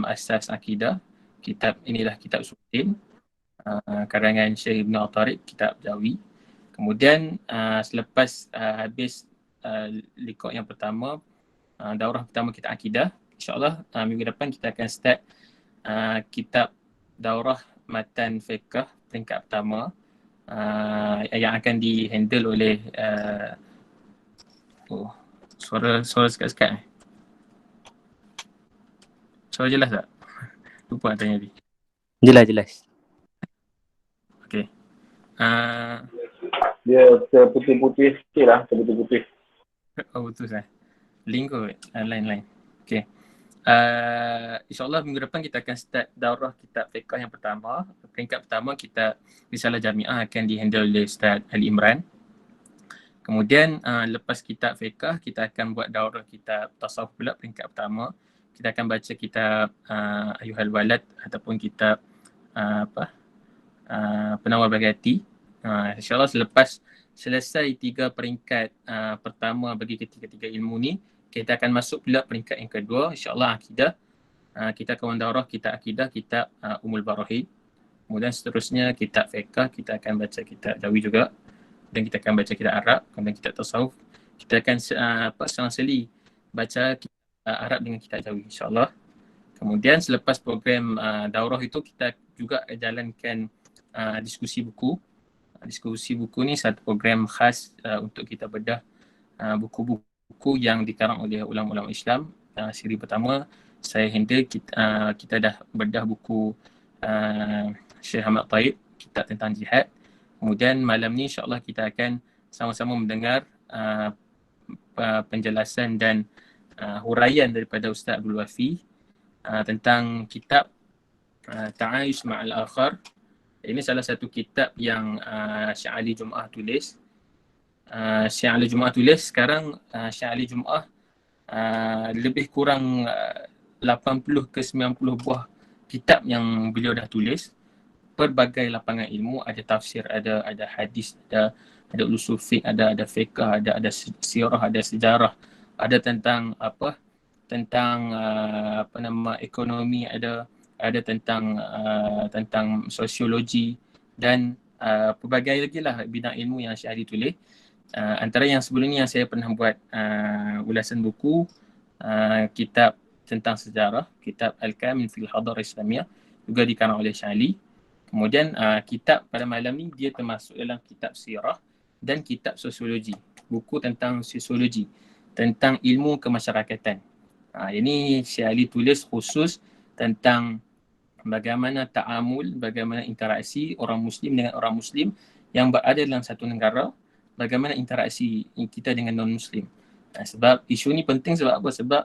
Asas Akidah. Kitab inilah kitab Usul-Din, karangan Syekh Ibn Al-Tariq, kitab Jawi. Kemudian selepas habis liqah yang pertama, daurah pertama kita Akidah, insyaAllah minggu depan kita akan start kitab daurah matan fiqh peringkat pertama, yang akan dihandle oleh suara sekat-sekat. Suara jelas tak? Lupa nak tanya tadi. Jelas. Okay. Dia terputih-putih sikit lah, terputih-putih. Oh betul sah. Link kot, line. Okay. InsyaAllah minggu depan kita akan start daurah kitab fiqh yang pertama. Peringkat pertama kita Risalah Jamiah akan dihandle oleh Ustaz Ali Imran. Kemudian lepas kitab fiqh kita akan buat daurah kitab tasawuf pula peringkat pertama. Kita akan baca kitab Ayuhal Walad ataupun kitab Penawar Bagati. InsyaAllah selepas selesai 3 peringkat pertama bagi ketiga-tiga ilmu ni, kita akan masuk pula peringkat yang kedua, insyaAllah akidah. Kita akan daurah kitab akidah, kitab Umul Barahin. Kemudian seterusnya kitab fiqh, kita akan baca kitab Jawi juga. Dan kita akan baca kitab Arab, kemudian kitab tasawuf. Kita akan selang-seli baca kitab Arab dengan kitab Jawi, insyaAllah. Kemudian selepas program daurah itu, kita juga jalankan diskusi buku. Diskusi buku ni satu program khas untuk kita bedah buku-buku yang dikarang oleh ulama-ulama Islam. Siri pertama saya handle, kita dah bedah buku Syekh Ahmad Taib, kitab tentang jihad. Kemudian malam ni insyaAllah kita akan sama-sama mendengar penjelasan dan huraian daripada Ustaz Abdul Wafi tentang kitab Ta'ayush Ma'al Akhar. Ini salah satu kitab yang Syekh Ali Jum'ah tulis. Syekh Ali Jum'ah tulis sekarang, Syekh Ali Jum'ah lebih kurang 80 ke 90 buah kitab yang beliau dah tulis. Pelbagai lapangan ilmu, ada tafsir, ada hadis, ada usul fiqh, ada fiqh, ada sirah, ada sejarah, ada tentang ekonomi, ada tentang sosiologi dan pelbagai lagi lah bidang ilmu yang Syekh Ali tulis. Antara yang sebelum ni yang saya pernah buat ulasan buku, kitab tentang sejarah, kitab Al-Kamil fil Hadar Islamiyah, juga dikarang oleh Syekh Ali. Kemudian kitab pada malam ni dia termasuk dalam kitab sirah dan kitab sosiologi, buku tentang sosiologi, tentang ilmu kemasyarakatan. Ini Syekh Ali tulis khusus tentang bagaimana ta'amul, bagaimana interaksi orang Muslim dengan orang Muslim yang berada dalam satu negara, bagaimana interaksi kita dengan non-Muslim. Sebab isu ni penting sebab apa? Sebab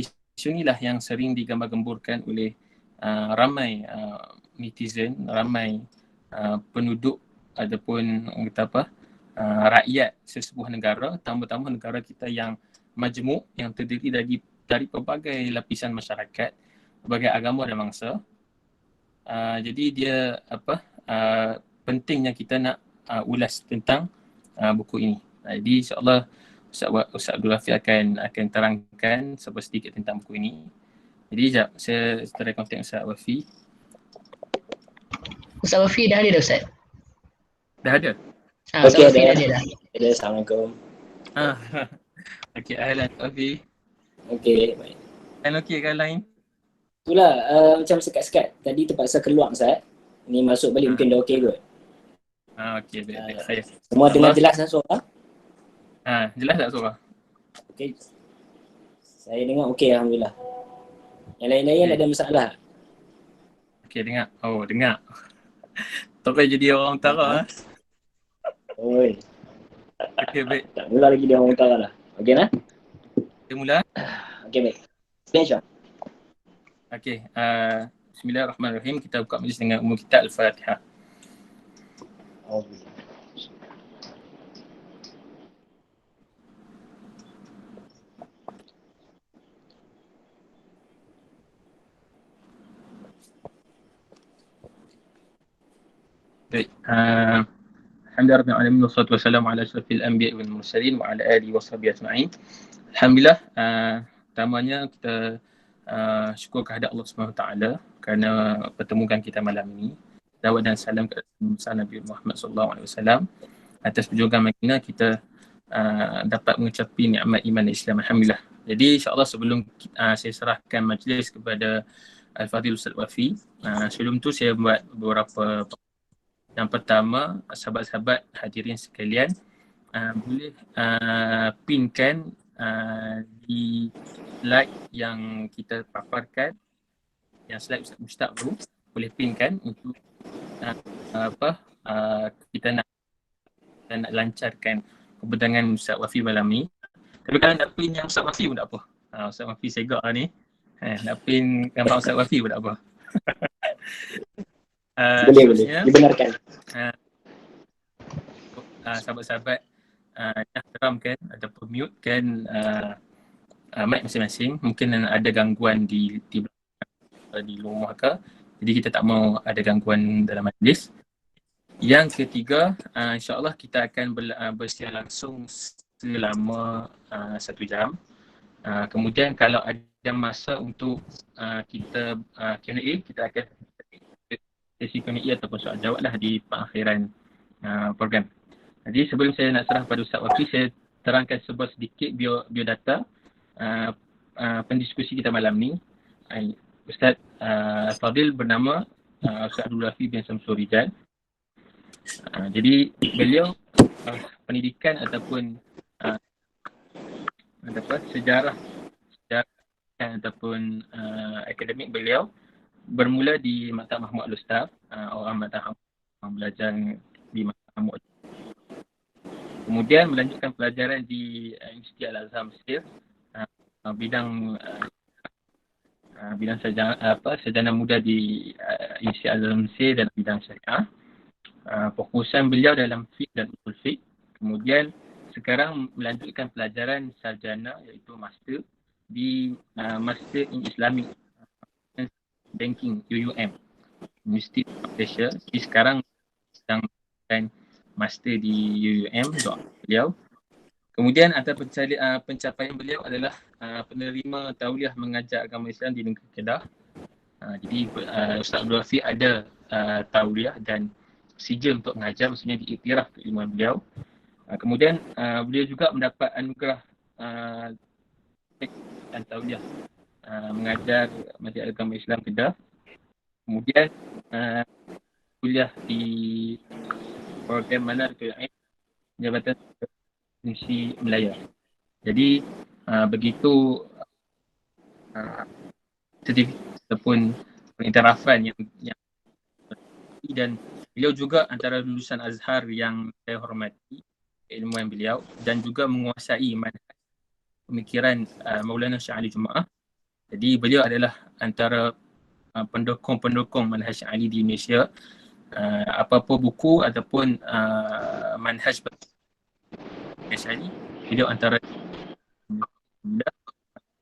isu ni lah yang sering digambar-gemburkan oleh ramai netizen, ramai penduduk ataupun rakyat sesebuah negara, tambah-tambah negara kita yang majmuk, yang terdiri dari pelbagai lapisan masyarakat, pelbagai agama dan bangsa. Jadi dia pentingnya kita nak ulas tentang buku ini. Jadi insyaAllah Ustaz Abdul Wafi akan terangkan sedikit tentang buku ini. Jadi sekejap, saya try kontak Ustaz Wafi. Ustaz Wafi dah ada Ustaz? Dah ada? Ustaz Wafi dah ada dah. Assalamualaikum. Okey, ahlan Wafi. Okey, baik. Kan okey kan lain? Itulah macam sekat-sekat. Tadi terpaksa keluar Ustaz. Ni masuk balik mungkin dah okey kot. Okey, baik. Saya. Semua dengar jelas kan suara? Jelas tak suara? Okey. Saya dengar okey alhamdulillah. Yang lain-lain ada masalah? Okey, dengar. Oh, dengar. Tokai jadi orang utara. Oi. Okey, baik. Tak mula lagi dia orang utara lah. Okey nah? Kita mula. Okey baik. Spesial. Okey, bismillahirrahmanirrahim. Kita buka majlis dengan umum kita Al-Fatihah. Baik. Alhamdulillah rabbil alamin wassalatu wassalamu ala asyrafil anbiya'i wal mursalin wa ala alihi washabihi ajma'in. Alhamdulillah, pertamanya kita syukur kehadap Allah SWT kerana pertemukan kita malam ini. Salawat dan salam kepada Nabi Muhammad SAW. Atas perjuangan Madinah kita dapat mengucapi nikmat iman dan Islam, alhamdulillah. Jadi insya-Allah sebelum saya serahkan majlis kepada Al-Fadhil Ustaz Wafi, sebelum tu saya buat beberapa. Yang pertama, sahabat-sahabat hadirin sekalian, boleh pinkan di slide yang kita paparkan, yang slide Ustaz Mustaq tu, boleh pinkan untuk kita nak lancarkan kebedangan Ustaz Wafi malam ni. Tapi kalau nak pin yang Ustaz Wafi pun tak apa. Ustaz Wafi segak ni. Nak pin gambar Ustaz Wafi pun tak apa. Boleh. Dibenarkan. Sahabat-sahabat yang teramkan ataupun mute kan mic masing-masing. Mungkin ada gangguan di rumah ke. Jadi kita tak mau ada gangguan dalam majlis. Yang ketiga, insya-Allah kita akan bersiar langsung selama 1 jam. Kemudian kalau ada masa untuk kita Q&A, kita akan sesi Q&A ataupun soal jawab lah di perakhiran program. Jadi sebelum saya nak serah pada Ustaz Wafi, saya terangkan sebuah sedikit biodata pendiskusi kita malam ni. Ustaz Fadil bernama Ustaz Abdul Wafi bin Samsul Rijal. Jadi beliau pendidikan ataupun sejarah ataupun akademik beliau bermula di Maktab Mahmud Al-Ustaz, orang Maktab belajar di Maktab Mahmud. Kemudian melanjutkan pelajaran di Institut Al-Azhar Mesir, bidang sarjana muda di Institut Al-Azhar Mesir dalam bidang syariah. Fokusan beliau dalam fiqh dan usul fiqh. Kemudian sekarang melanjutkan pelajaran sarjana iaitu master di Master in Islamic Banking UUM, University of Malaysia. Jadi sekarang sedang melakukan master di UUM beliau. Kemudian antara pencapaian beliau adalah penerima tauliah mengajar agama Islam di negeri Kedah. Jadi Ustaz Abdul Wafi ada tauliah dan sijil untuk mengajar, maksudnya diiktiraf keilmuan beliau. Kemudian beliau juga mendapat anugerah dan tauliah mengajar Majlis Agama Islam Kedah. Kemudian kuliah di program Manaratul Ilm Jabatan Fungsi Melaya. Jadi begitu sertifikat ataupun pengiktirafan yang dan beliau juga antara lulusan Azhar yang saya hormati ilmuwan beliau dan juga menguasai manhaj pemikiran Maulana Syekh Ali Jumaah. Jadi beliau adalah antara pendukung manhaj Syekh Ali di Malaysia. Apa-apa buku ataupun manhaj Syekh Ali, beliau antara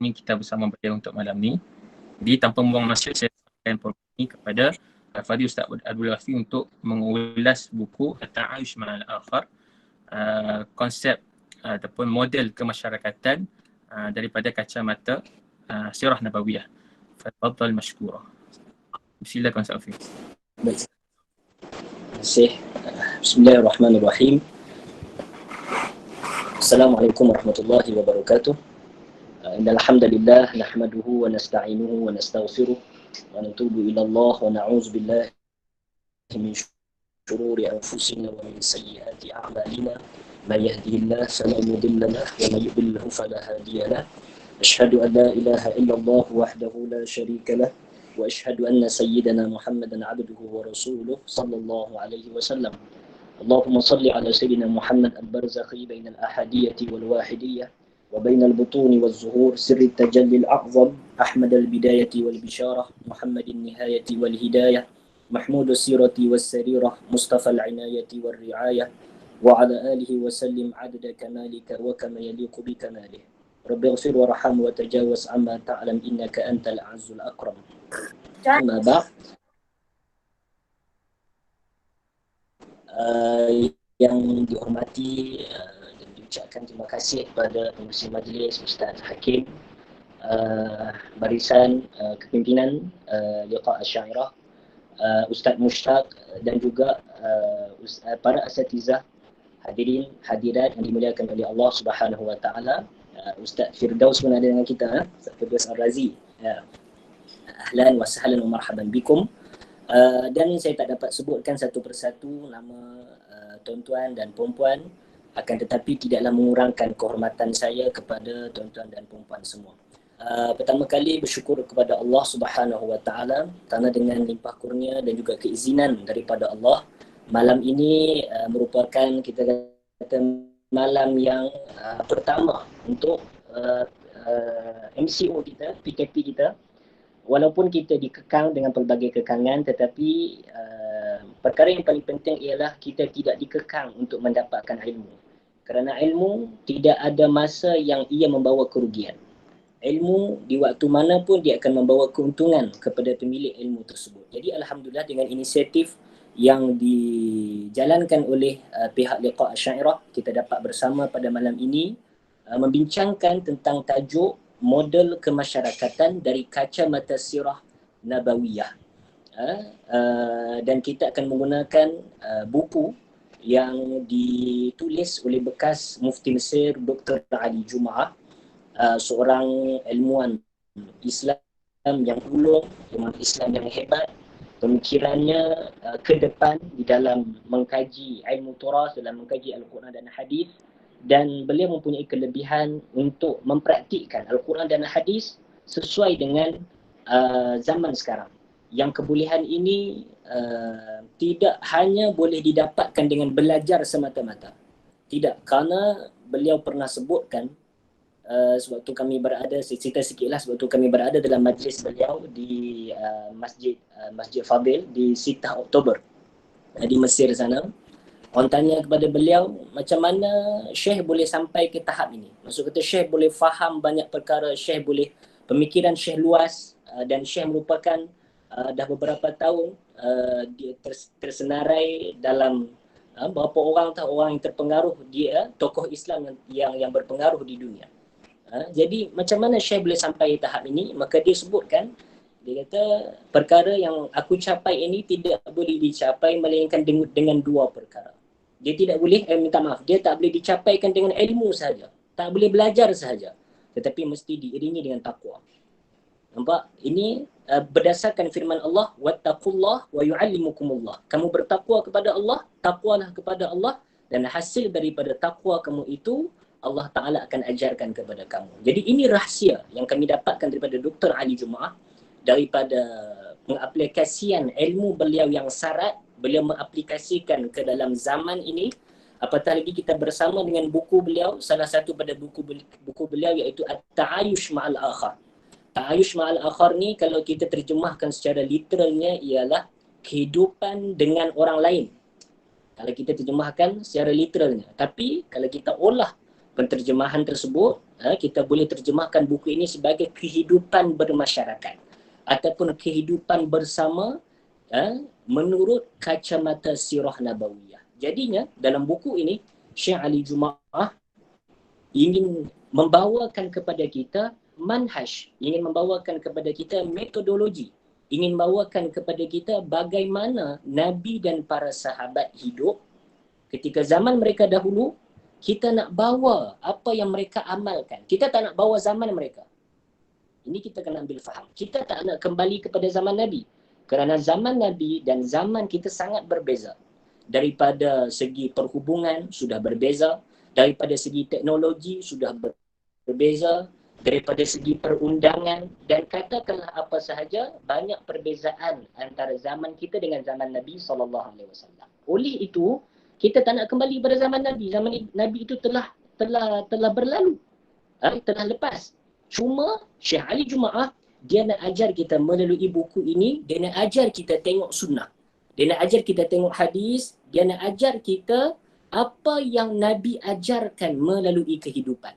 ini kita bersama beliau untuk malam ni. Jadi tanpa membuang masa, saya akan program ini kepada Fadil Ustaz Abdul Wafi untuk mengulas buku At-Ta'ayush Ma'al Akhar, konsep ataupun model kemasyarakatan daripada kacamata Sirah Nabawiyah. Fadhal mashkura. Silakan Ustaz Wafi. Baik. Terima kasih. Bismillahirrahmanirrahim. Assalamualaikum warahmatullahi wabarakatuh. Innal hamdalillah nahmaduhu wa nasta'inuhu wa nastaghfiruh wa natubu ila Allah wa na'udzu billahi min shururi anfusina wa min sayyiati a'malina. May yahdihillahu fala mudilla lahu wa may yudlil fala hadiya lahu. Asyhadu an la ilaha illallah wahdahu la syarika lahu wa asyhadu anna sayyidana Muhammadan 'abduhu wa rasuluh sallallahu alaihi wasallam. Allahumma salli ala sayyidina Muhammad al-barzakhi bain al-ahadiyyah wal wahidiyyah وبين البطون والظهور سر التجلي الأعظم أحمد البداية والبشارة محمد النهاية والهداية محمود السيرة والسريرة مصطفى العناية والرعاية وعلى آله وسلم عدد كمالك وكما يليق بكماله رب اغفر وارحم وتجاوز عما تعلم إنك أنت الأعز الأكرم. أما بعد yang dihormati, ucapkan terima kasih kepada pengurusi majlis Ustaz Hakim barisan kepimpinan Liqa Asy'ariyah, Ustaz Mushtaq dan juga para asatizah, hadirin hadirat yang dimuliakan oleh Allah Subhanahu wa taala. Ustaz Firdaus pun ada dengan kita, Ustaz Firdaus Ar-Razi. Ahlan wa sahlan wa marhaban bikum. Dan saya tak dapat sebutkan satu persatu nama tuan-tuan dan puan-puan, akan tetapi tidaklah mengurangkan kehormatan saya kepada tuan-tuan dan puan-puan semua. Pertama kali bersyukur kepada Allah Subhanahu wa taala kerana dengan limpah kurnia dan juga keizinan daripada Allah, malam ini merupakan kita kata malam yang pertama untuk MCO kita, PKP kita. Walaupun kita dikekang dengan pelbagai kekangan, tetapi perkara yang paling penting ialah kita tidak dikekang untuk mendapatkan ilmu. Kerana ilmu tidak ada masa yang ia membawa kerugian. Ilmu di waktu mana pun dia akan membawa keuntungan kepada pemilik ilmu tersebut. Jadi alhamdulillah dengan inisiatif yang dijalankan oleh pihak Liqa Asy'ariyah, kita dapat bersama pada malam ini membincangkan tentang tajuk model kemasyarakatan dari kacamata sirah nabawiyah. Dan kita akan menggunakan buku yang ditulis oleh bekas Mufti Mesir Dr. Ali Jumaah, seorang ilmuwan Islam yang ulung, ilmuwan Islam yang hebat. Pemikirannya ke depan di dalam mengkaji ilmu turas, dalam mengkaji Al-Quran dan Hadis, dan beliau mempunyai kelebihan untuk mempraktikkan Al-Quran dan Hadis sesuai dengan zaman sekarang. Yang kebolehan ini tidak hanya boleh didapatkan dengan belajar semata-mata. Tidak, kerana beliau pernah sebutkan sewaktu kami berada, cerita sikitlah, sewaktu kami berada dalam majlis beliau di Masjid Fadil di 6 Oktober di Mesir sana. Orang tanya kepada beliau, macam mana Syekh boleh sampai ke tahap ini? Maksud kata Syekh boleh faham banyak perkara, Syekh boleh, pemikiran Syekh luas, dan Syekh merupakan dah beberapa tahun dia tersenarai dalam berapa orang yang terpengaruh, dia tokoh Islam yang berpengaruh di dunia. Jadi macam mana Syekh boleh sampai tahap ini? Maka dia sebutkan, dia kata perkara yang aku capai ini tidak boleh dicapai melainkan dengan dua perkara. Dia tidak boleh, dia tak boleh dicapaikan dengan ilmu sahaja, tak boleh belajar sahaja, tetapi mesti diiringi dengan takwa. Nampak? Ini berdasarkan firman Allah, wattaqullah wa yu'allimukumullah. Kamu bertakwa kepada Allah, takwalah kepada Allah, dan hasil daripada takwa kamu itu Allah Ta'ala akan ajarkan kepada kamu. Jadi ini rahsia yang kami dapatkan daripada Dr. Ali Jumaah, daripada pengaplikasian ilmu beliau yang syarat, beliau mengaplikasikan ke dalam zaman ini. Apatah lagi kita bersama dengan buku beliau, salah satu pada buku beliau iaitu At-Ta'ayush Ma'al Akhar. Ta'ayush Ma'al Akhar ni kalau kita terjemahkan secara literalnya ialah kehidupan dengan orang lain. Kalau kita terjemahkan secara literalnya. Tapi kalau kita olah penterjemahan tersebut, kita boleh terjemahkan buku ini sebagai kehidupan bermasyarakat ataupun kehidupan bersama menurut kacamata sirah nabawiyah. Jadinya dalam buku ini Syekh Ali Jumaah ingin membawakan kepada kita manhaj, ingin membawakan kepada kita metodologi, ingin membawakan kepada kita bagaimana Nabi dan para sahabat hidup ketika zaman mereka dahulu. Kita nak bawa apa yang mereka amalkan. Kita tak nak bawa zaman mereka. Ini kita kena ambil faham. Kita tak nak kembali kepada zaman Nabi. Kerana zaman Nabi dan zaman kita sangat berbeza. Daripada segi perhubungan sudah berbeza. Daripada segi teknologi sudah berbeza. Daripada segi perundangan. Dan katakanlah apa sahaja, banyak perbezaan antara zaman kita dengan zaman Nabi SAW. Oleh itu, kita tak nak kembali pada zaman Nabi. Zaman Nabi itu telah berlalu. Telah lepas. Cuma Syekh Ali Jumaah, dia nak ajar kita melalui buku ini, dia nak ajar kita tengok sunnah. Dia nak ajar kita tengok hadis. Dia nak ajar kita apa yang Nabi ajarkan melalui kehidupan.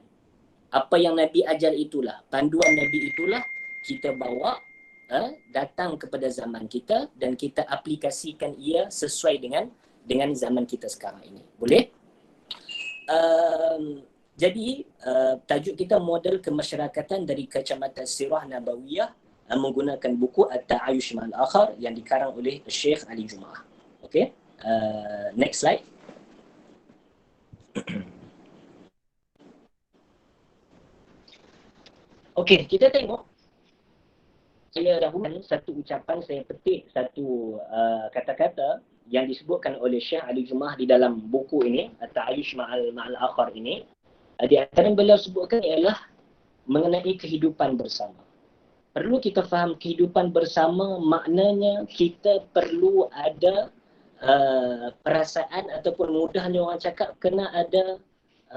Apa yang Nabi ajar itulah, panduan Nabi itulah kita bawa datang kepada zaman kita dan kita aplikasikan ia sesuai dengan zaman kita sekarang ini. Boleh? Jadi tajuk kita model kemasyarakatan dari kacamata sirah nabawiyah menggunakan buku At-Ta'ayush Ma'al Akhar yang dikarang oleh Syekh Ali Jumaah. Okay, next slide. Okay, kita tengok. Saya dahulu satu ucapan, saya petik satu kata-kata yang disebutkan oleh Syekh Ali Jumaah di dalam buku ini, At-Ta'ayush Ma'al Akhar ini. Di antara yang beliau sebutkan ialah mengenai kehidupan bersama. Perlu kita faham kehidupan bersama maknanya kita perlu ada perasaan ataupun mudahnya orang cakap kena ada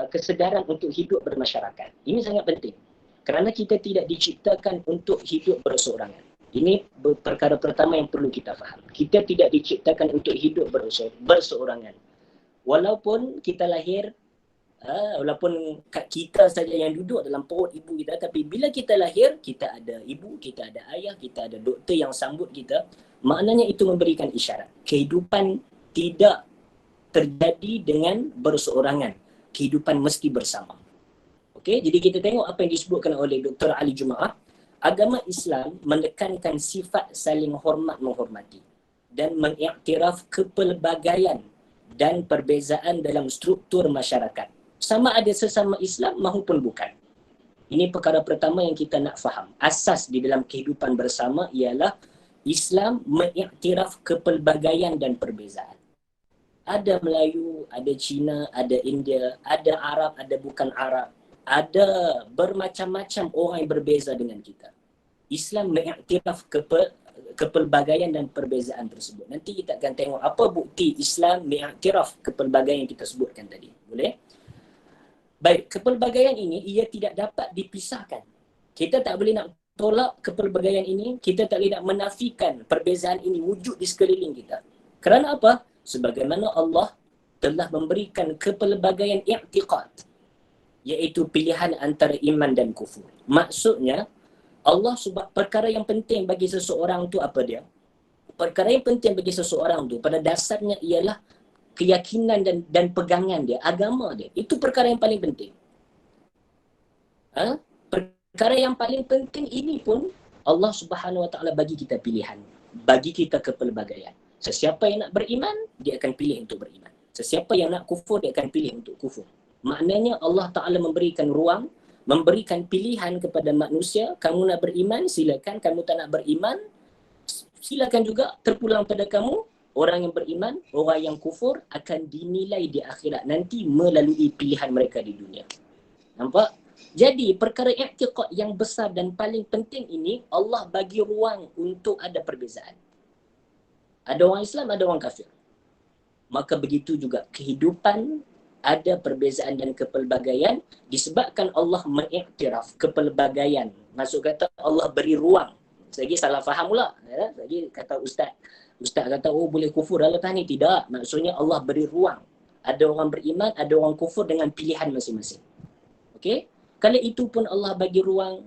kesedaran untuk hidup bermasyarakat. Ini sangat penting. Kerana kita tidak diciptakan untuk hidup berseorangan. Ini perkara pertama yang perlu kita faham. Kita tidak diciptakan untuk hidup berseorangan. Walaupun kita lahir, walaupun kita saja yang duduk dalam perut ibu kita, tapi bila kita lahir, kita ada ibu, kita ada ayah, kita ada doktor yang sambut kita. Maknanya itu memberikan isyarat. Kehidupan tidak terjadi dengan berseorangan. Kehidupan mesti bersama. Okey, jadi kita tengok apa yang disebutkan oleh Dr. Ali Jumaah. Agama Islam menekankan sifat saling hormat menghormati dan mengiktiraf kepelbagaian dan perbezaan dalam struktur masyarakat. Sama ada sesama Islam maupun bukan. Ini perkara pertama yang kita nak faham. Asas di dalam kehidupan bersama ialah Islam mengiktiraf kepelbagaian dan perbezaan. Ada Melayu, ada Cina, ada India, ada Arab, ada bukan Arab. Ada bermacam-macam orang yang berbeza dengan kita. Islam mengiktiraf kepelbagaian dan perbezaan tersebut. Nanti kita akan tengok apa bukti Islam mengiktiraf kepelbagaian yang kita sebutkan tadi. Boleh? Baik, kepelbagaian ini ia tidak dapat dipisahkan. Kita tak boleh nak tolak kepelbagaian ini, kita tak boleh nak menafikan perbezaan ini wujud di sekeliling kita. Kerana apa? Sebagaimana Allah telah memberikan kepelbagaian i'tiqad, iaitu pilihan antara iman dan kufur. Maksudnya, Allah perkara yang penting bagi seseorang tu apa dia? Perkara yang penting bagi seseorang tu pada dasarnya ialah keyakinan dan pegangan dia, agama dia. Itu perkara yang paling penting. Perkara yang paling penting ini pun Allah Subhanahu Wa Taala bagi kita pilihan, bagi kita kepelbagaian. Sesiapa yang nak beriman, dia akan pilih untuk beriman. Sesiapa yang nak kufur, dia akan pilih untuk kufur. Maknanya Allah Ta'ala memberikan ruang, memberikan pilihan kepada manusia. Kamu nak beriman, silakan. Kamu tak nak beriman, silakan juga. Terpulang pada kamu. Orang yang beriman, orang yang kufur akan dinilai di akhirat nanti melalui pilihan mereka di dunia. Nampak? Jadi perkara i'tiqad yang besar dan paling penting ini, Allah bagi ruang untuk ada perbezaan. Ada orang Islam, ada orang kafir. Maka begitu juga kehidupan ada perbezaan dan kepelbagaian disebabkan Allah mengiktiraf kepelbagaian. Maksud kata Allah beri ruang. Lagi salah faham pula. Ya? Lagi kata Ustaz kata boleh kufur lepas ni. Tidak. Maksudnya Allah beri ruang. Ada orang beriman, ada orang kufur dengan pilihan masing-masing. Okey? Kalau itu pun Allah bagi ruang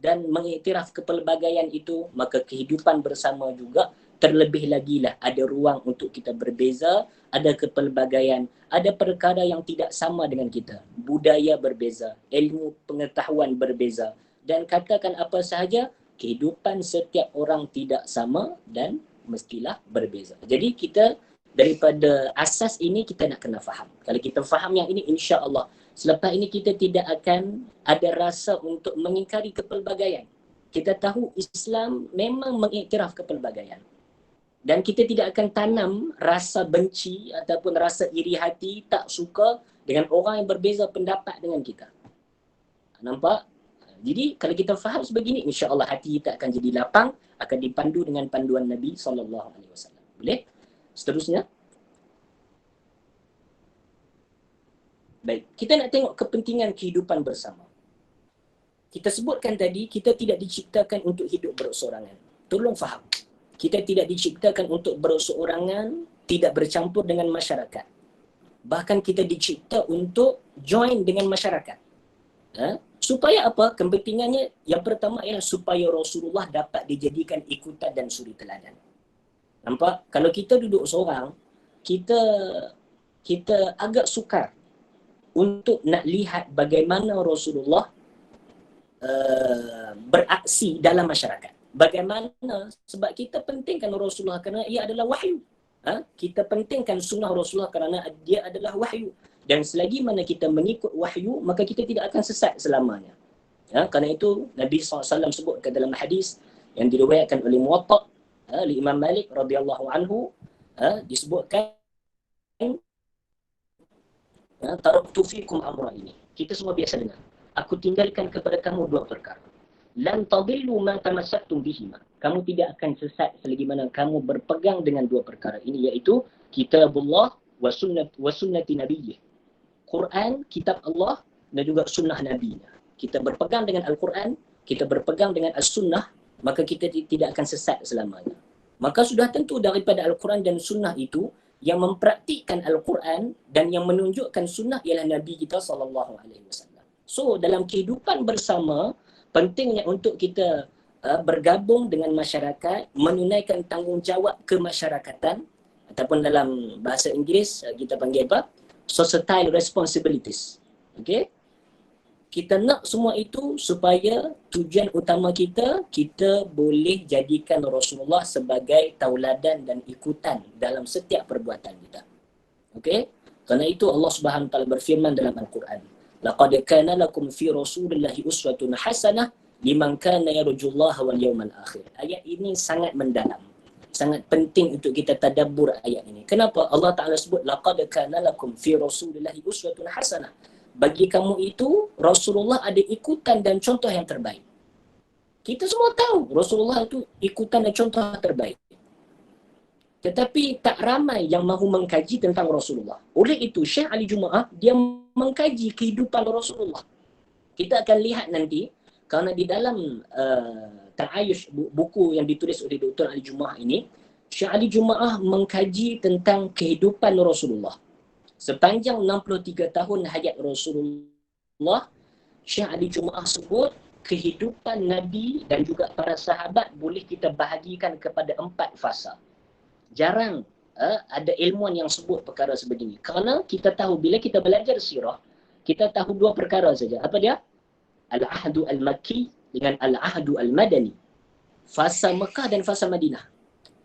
dan mengiktiraf kepelbagaian itu, maka kehidupan bersama juga terlebih lagi lah ada ruang untuk kita berbeza, ada kepelbagaian, ada perkara yang tidak sama dengan kita. Budaya berbeza, ilmu pengetahuan berbeza, dan katakan apa sahaja, kehidupan setiap orang tidak sama dan mestilah berbeza. Jadi kita daripada asas ini kita nak kena faham. Kalau kita faham yang ini, insya-Allah selepas ini kita tidak akan ada rasa untuk mengingkari kepelbagaian. Kita tahu Islam memang mengiktiraf kepelbagaian. Dan kita tidak akan tanam rasa benci ataupun rasa iri hati, tak suka dengan orang yang berbeza pendapat dengan kita. Nampak? Jadi kalau kita faham sebegini, insya-Allah hati kita akan jadi lapang, akan dipandu dengan panduan Nabi SAW. Boleh? Seterusnya. Baik, kita nak tengok kepentingan kehidupan bersama. Kita sebutkan tadi, kita tidak diciptakan untuk hidup berseorangan. Tolong faham. Kita tidak diciptakan untuk berseorangan, tidak bercampur dengan masyarakat. Bahkan kita dicipta untuk join dengan masyarakat. Supaya apa? Kepentingannya yang pertama ialah supaya Rasulullah dapat dijadikan ikutan dan suri teladan. Nampak? Kalau kita duduk seorang, kita agak sukar untuk nak lihat bagaimana Rasulullah beraksi dalam masyarakat. Bagaimana? Sebab kita pentingkan Rasulullah kerana ia adalah wahyu. Kita pentingkan sunnah Rasulullah kerana dia adalah wahyu. Dan selagi mana kita mengikut wahyu, maka kita tidak akan sesat selamanya. Kerana itu Nabi SAW sebut ke dalam hadis yang diriwayatkan oleh Muwatta oleh Imam Malik radhiyallahu anhu, disebutkan taraktu fikum amra ini. Kita semua biasa dengar. Aku tinggalkan kepada kamu dua perkara. Lan tadillu ma tamassaktum bihima. Kamu tidak akan sesat selagi mana kamu berpegang dengan dua perkara ini, iaitu kitabullah wa sunnati nabiyyih. Quran, kitab Allah dan juga sunnah nabinya. Kita berpegang dengan Al-Quran, kita berpegang dengan As-Sunnah, maka kita tidak akan sesat selamanya. Maka sudah tentu daripada Al-Quran dan sunnah itu, yang mempraktikkan Al-Quran dan yang menunjukkan sunnah ialah Nabi kita sallallahu alaihi wasallam. So dalam kehidupan bersama, pentingnya untuk kita bergabung dengan masyarakat, menunaikan tanggungjawab kemasyarakatan, ataupun dalam bahasa Inggeris kita panggil apa? Societal responsibilities. Okay? Kita nak semua itu supaya tujuan utama kita boleh jadikan Rasulullah sebagai tauladan dan ikutan dalam setiap perbuatan kita. Okay? Kerana itu Allah Subhanahu Wa Taala berfirman dalam Al-Quran, laqad kana lakum fi rasulillahi uswatun hasanah liman kana yarjullaha wal yawmal akhir. Ayat ini sangat mendalam. Sangat penting untuk kita tadabbur ayat ini. Kenapa Allah Ta'ala sebut laqad kana lakum fi rasulillahi uswatun hasanah? Bagi kamu itu Rasulullah ada ikutan dan contoh yang terbaik. Kita semua tahu Rasulullah itu ikutan dan contoh terbaik. Tetapi tak ramai yang mahu mengkaji tentang Rasulullah. Oleh itu Syekh Ali Jumaah dia mengkaji kehidupan Rasulullah. Kita akan lihat nanti kerana di dalam Ta'ayush, buku yang ditulis oleh Dr. Ali Jumaah ini, Syekh Ali Jumaah mengkaji tentang kehidupan Rasulullah. Sepanjang 63 tahun hayat Rasulullah, Syekh Ali Jumaah sebut kehidupan Nabi dan juga para sahabat boleh kita bahagikan kepada 4 fasa. Jarang ada ilmuwan yang sebut perkara sebegini. Kerana kita tahu bila kita belajar sirah, kita tahu 2 perkara saja. Apa dia? Al-Ahdu Al-Makki dengan Al-Ahdu Al-Madani. Fasa Mekah dan fasa Madinah.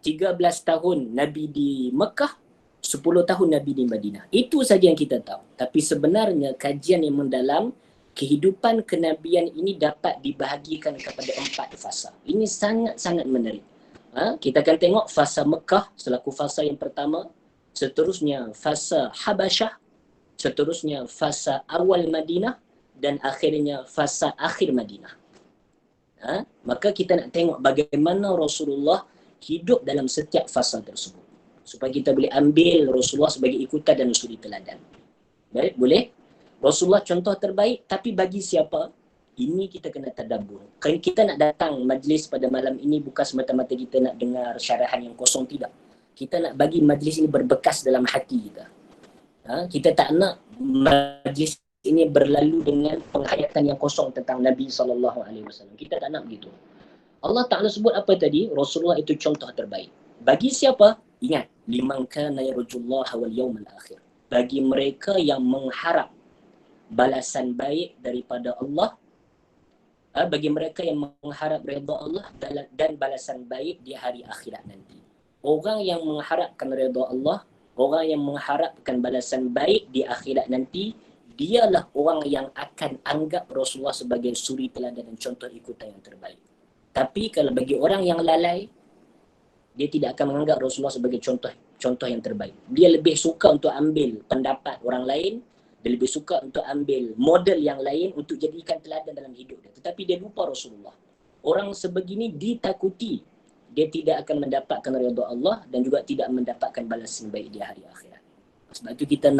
13 tahun Nabi di Mekah, 10 tahun Nabi di Madinah. Itu saja yang kita tahu. Tapi sebenarnya kajian yang mendalam, kehidupan kenabian ini dapat dibahagikan kepada 4 fasa. Ini sangat-sangat menarik. Kita akan tengok fasa Mekah selaku fasa yang pertama. Seterusnya fasa Habasyah. Seterusnya fasa awal Madinah. Dan akhirnya fasa akhir Madinah. Maka kita nak tengok bagaimana Rasulullah hidup dalam setiap fasa tersebut. Supaya kita boleh ambil Rasulullah sebagai ikutan dan suri teladan. Baik, boleh? Rasulullah contoh terbaik, tapi bagi siapa? Ini kita kena tadabbur. Kita nak datang majlis pada malam ini bukan semata-mata kita nak dengar syarahan yang kosong, tidak. Kita nak bagi majlis ini berbekas dalam hati kita. Kita tak nak majlis ini berlalu dengan penghayatan yang kosong tentang Nabi SAW. Kita tak nak begitu. Allah Ta'ala sebut apa tadi? Rasulullah itu contoh terbaik. Bagi siapa? Ingat, liman kana yarjullaha wal yawmal akhir. Bagi mereka yang mengharap balasan baik daripada Allah, bagi mereka yang mengharap redha Allah dan balasan baik di hari akhirat nanti. Orang yang mengharapkan redha Allah, orang yang mengharapkan balasan baik di akhirat nanti, dialah orang yang akan anggap Rasulullah sebagai suri teladan dan contoh ikutan yang terbaik. Tapi kalau bagi orang yang lalai, dia tidak akan menganggap Rasulullah sebagai contoh yang terbaik. Dia lebih suka untuk ambil pendapat orang lain, dia lebih suka untuk ambil model yang lain untuk jadikan teladan dalam hidup dia. Tetapi dia lupa Rasulullah. Orang sebegini ditakuti. Dia tidak akan mendapatkan redha Allah dan juga tidak mendapatkan balasan baik di hari akhirat. Sebab itu kita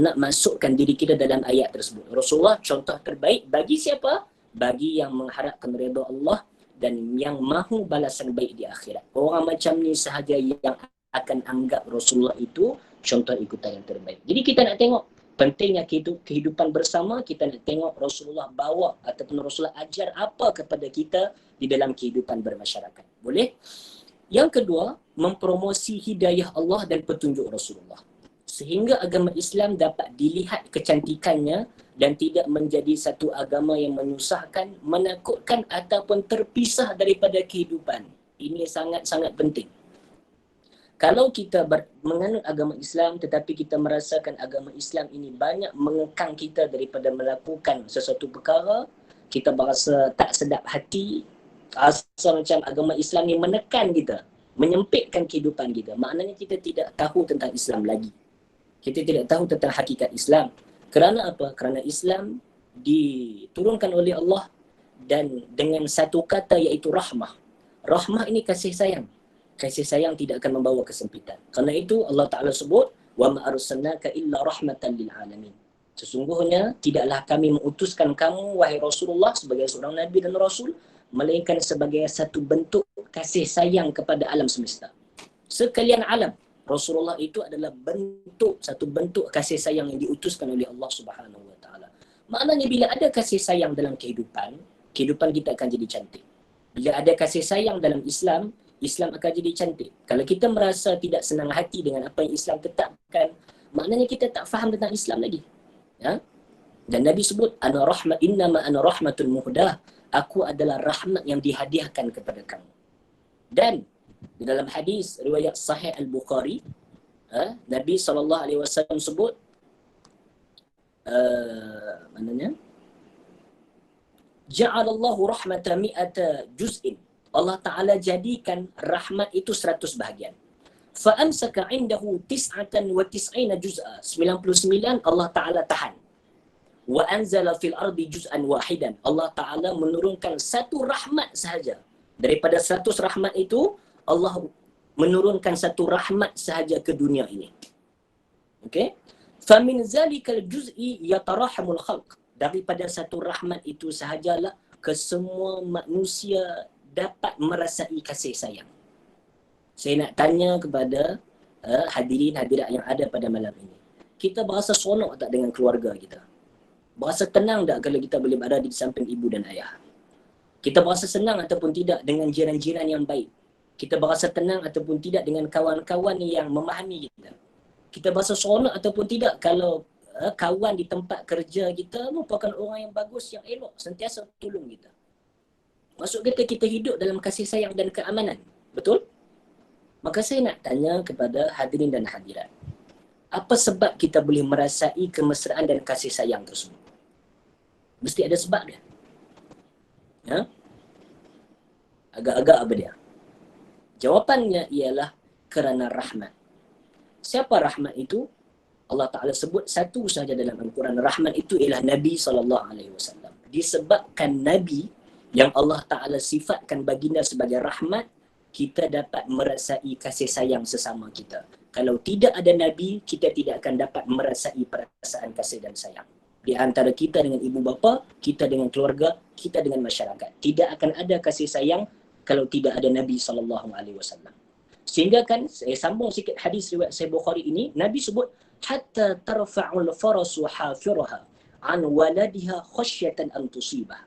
nak masukkan diri kita dalam ayat tersebut. Rasulullah contoh terbaik bagi siapa? Bagi yang mengharapkan redha Allah dan yang mahu balasan baik di akhirat. Orang macam ni sahaja yang akan anggap Rasulullah itu contoh ikutan yang terbaik. Jadi kita nak tengok pentingnya kehidupan bersama, kita nak tengok Rasulullah bawa ataupun Rasulullah ajar apa kepada kita di dalam kehidupan bermasyarakat. Boleh? Yang kedua, mempromosi hidayah Allah dan petunjuk Rasulullah. sehingga agama Islam dapat dilihat kecantikannya dan tidak menjadi satu agama yang menyusahkan, menakutkan ataupun terpisah daripada kehidupan. Ini sangat-sangat penting. Kalau kita menganut agama Islam tetapi kita merasakan agama Islam ini banyak mengekang kita daripada melakukan sesuatu perkara, kita berasa tak sedap hati, rasa macam agama Islam ni menekan kita, menyempitkan kehidupan kita, maknanya kita tidak tahu tentang Islam lagi. Kita tidak tahu tentang hakikat Islam. Kerana apa? Kerana Islam diturunkan oleh Allah dan dengan satu kata iaitu rahmah. Rahmah ini kasih sayang. Kasih sayang tidak akan membawa kesempitan. Kerana itu Allah Ta'ala sebut, وَمَا أَرْسَلْنَاكَ إِلَّا رَحْمَةً لِلْعَالَمِينَ. Sesungguhnya tidaklah kami mengutuskan kamu, wahai Rasulullah, sebagai seorang Nabi dan Rasul, melainkan sebagai satu bentuk kasih sayang kepada alam semesta. Sekalian alam. Rasulullah itu adalah satu bentuk kasih sayang yang diutuskan oleh Allah Subhanahu Wa Taala. Maknanya bila ada kasih sayang dalam kehidupan kita akan jadi cantik. Bila ada kasih sayang dalam Islam akan jadi cantik. Kalau kita merasa tidak senang hati dengan apa yang Islam tetapkan, maknanya kita tak faham tentang Islam lagi. Ya? Dan Nabi sebut, innama ana rahmatul muhdah. Aku adalah rahmat yang dihadiahkan kepada kamu. Dan di dalam hadis riwayat Sahih Al-Bukhari, Nabi SAW sebut, Ja'alallahu rahmata mi'ata juz'in. Allah Ta'ala jadikan rahmat itu 100 bahagian. Fa'amsaka indahu tis'atan wa tis'ina juz'a. 99 Allah Ta'ala tahan. Wa anzala fil ardi juz'an wahidan. Allah Ta'ala menurunkan satu rahmat sahaja. Daripada 100 rahmat itu, Allah menurunkan satu rahmat sahaja ke dunia ini. Okey? Famin zalikal juz'i yatarahamul khalq. Daripada satu rahmat itu sahajalah ke semua manusia dapat merasai kasih sayang. Saya nak tanya kepada hadirin hadirat yang ada pada malam ini. Kita berasa seronok tak dengan keluarga kita? Berasa tenang tak kalau kita boleh berada di samping ibu dan ayah? Kita berasa senang ataupun tidak dengan jiran-jiran yang baik? Kita berasa tenang ataupun tidak dengan kawan-kawan yang memahami kita? Kita berasa seronok ataupun tidak kalau kawan di tempat kerja kita merupakan orang yang bagus, yang elok, sentiasa tolong kita? Maksud kita hidup dalam kasih sayang dan keamanan. Betul? Maka saya nak tanya kepada hadirin dan hadirat. Apa sebab kita boleh merasai kemesraan dan kasih sayang tersebut? Mesti ada sebab dia. Ya? Agak-agak apa dia? Jawapannya ialah kerana rahmat. Siapa rahmat itu? Allah Ta'ala sebut satu sahaja dalam Al-Quran. Rahmat itu ialah Nabi SAW. Disebabkan Nabi yang Allah Ta'ala sifatkan baginda sebagai rahmat, kita dapat merasai kasih sayang sesama kita. Kalau tidak ada Nabi, kita tidak akan dapat merasai perasaan kasih dan sayang. Di antara kita dengan ibu bapa, kita dengan keluarga, kita dengan masyarakat. Tidak akan ada kasih sayang kalau tidak ada Nabi SAW. Sehingga kan, saya sambung sikit hadis riwayat Sahih Bukhari ini, Nabi sebut, hatta tarfa'ul farasu hafiraha an waladiha khasyatan an tusibah.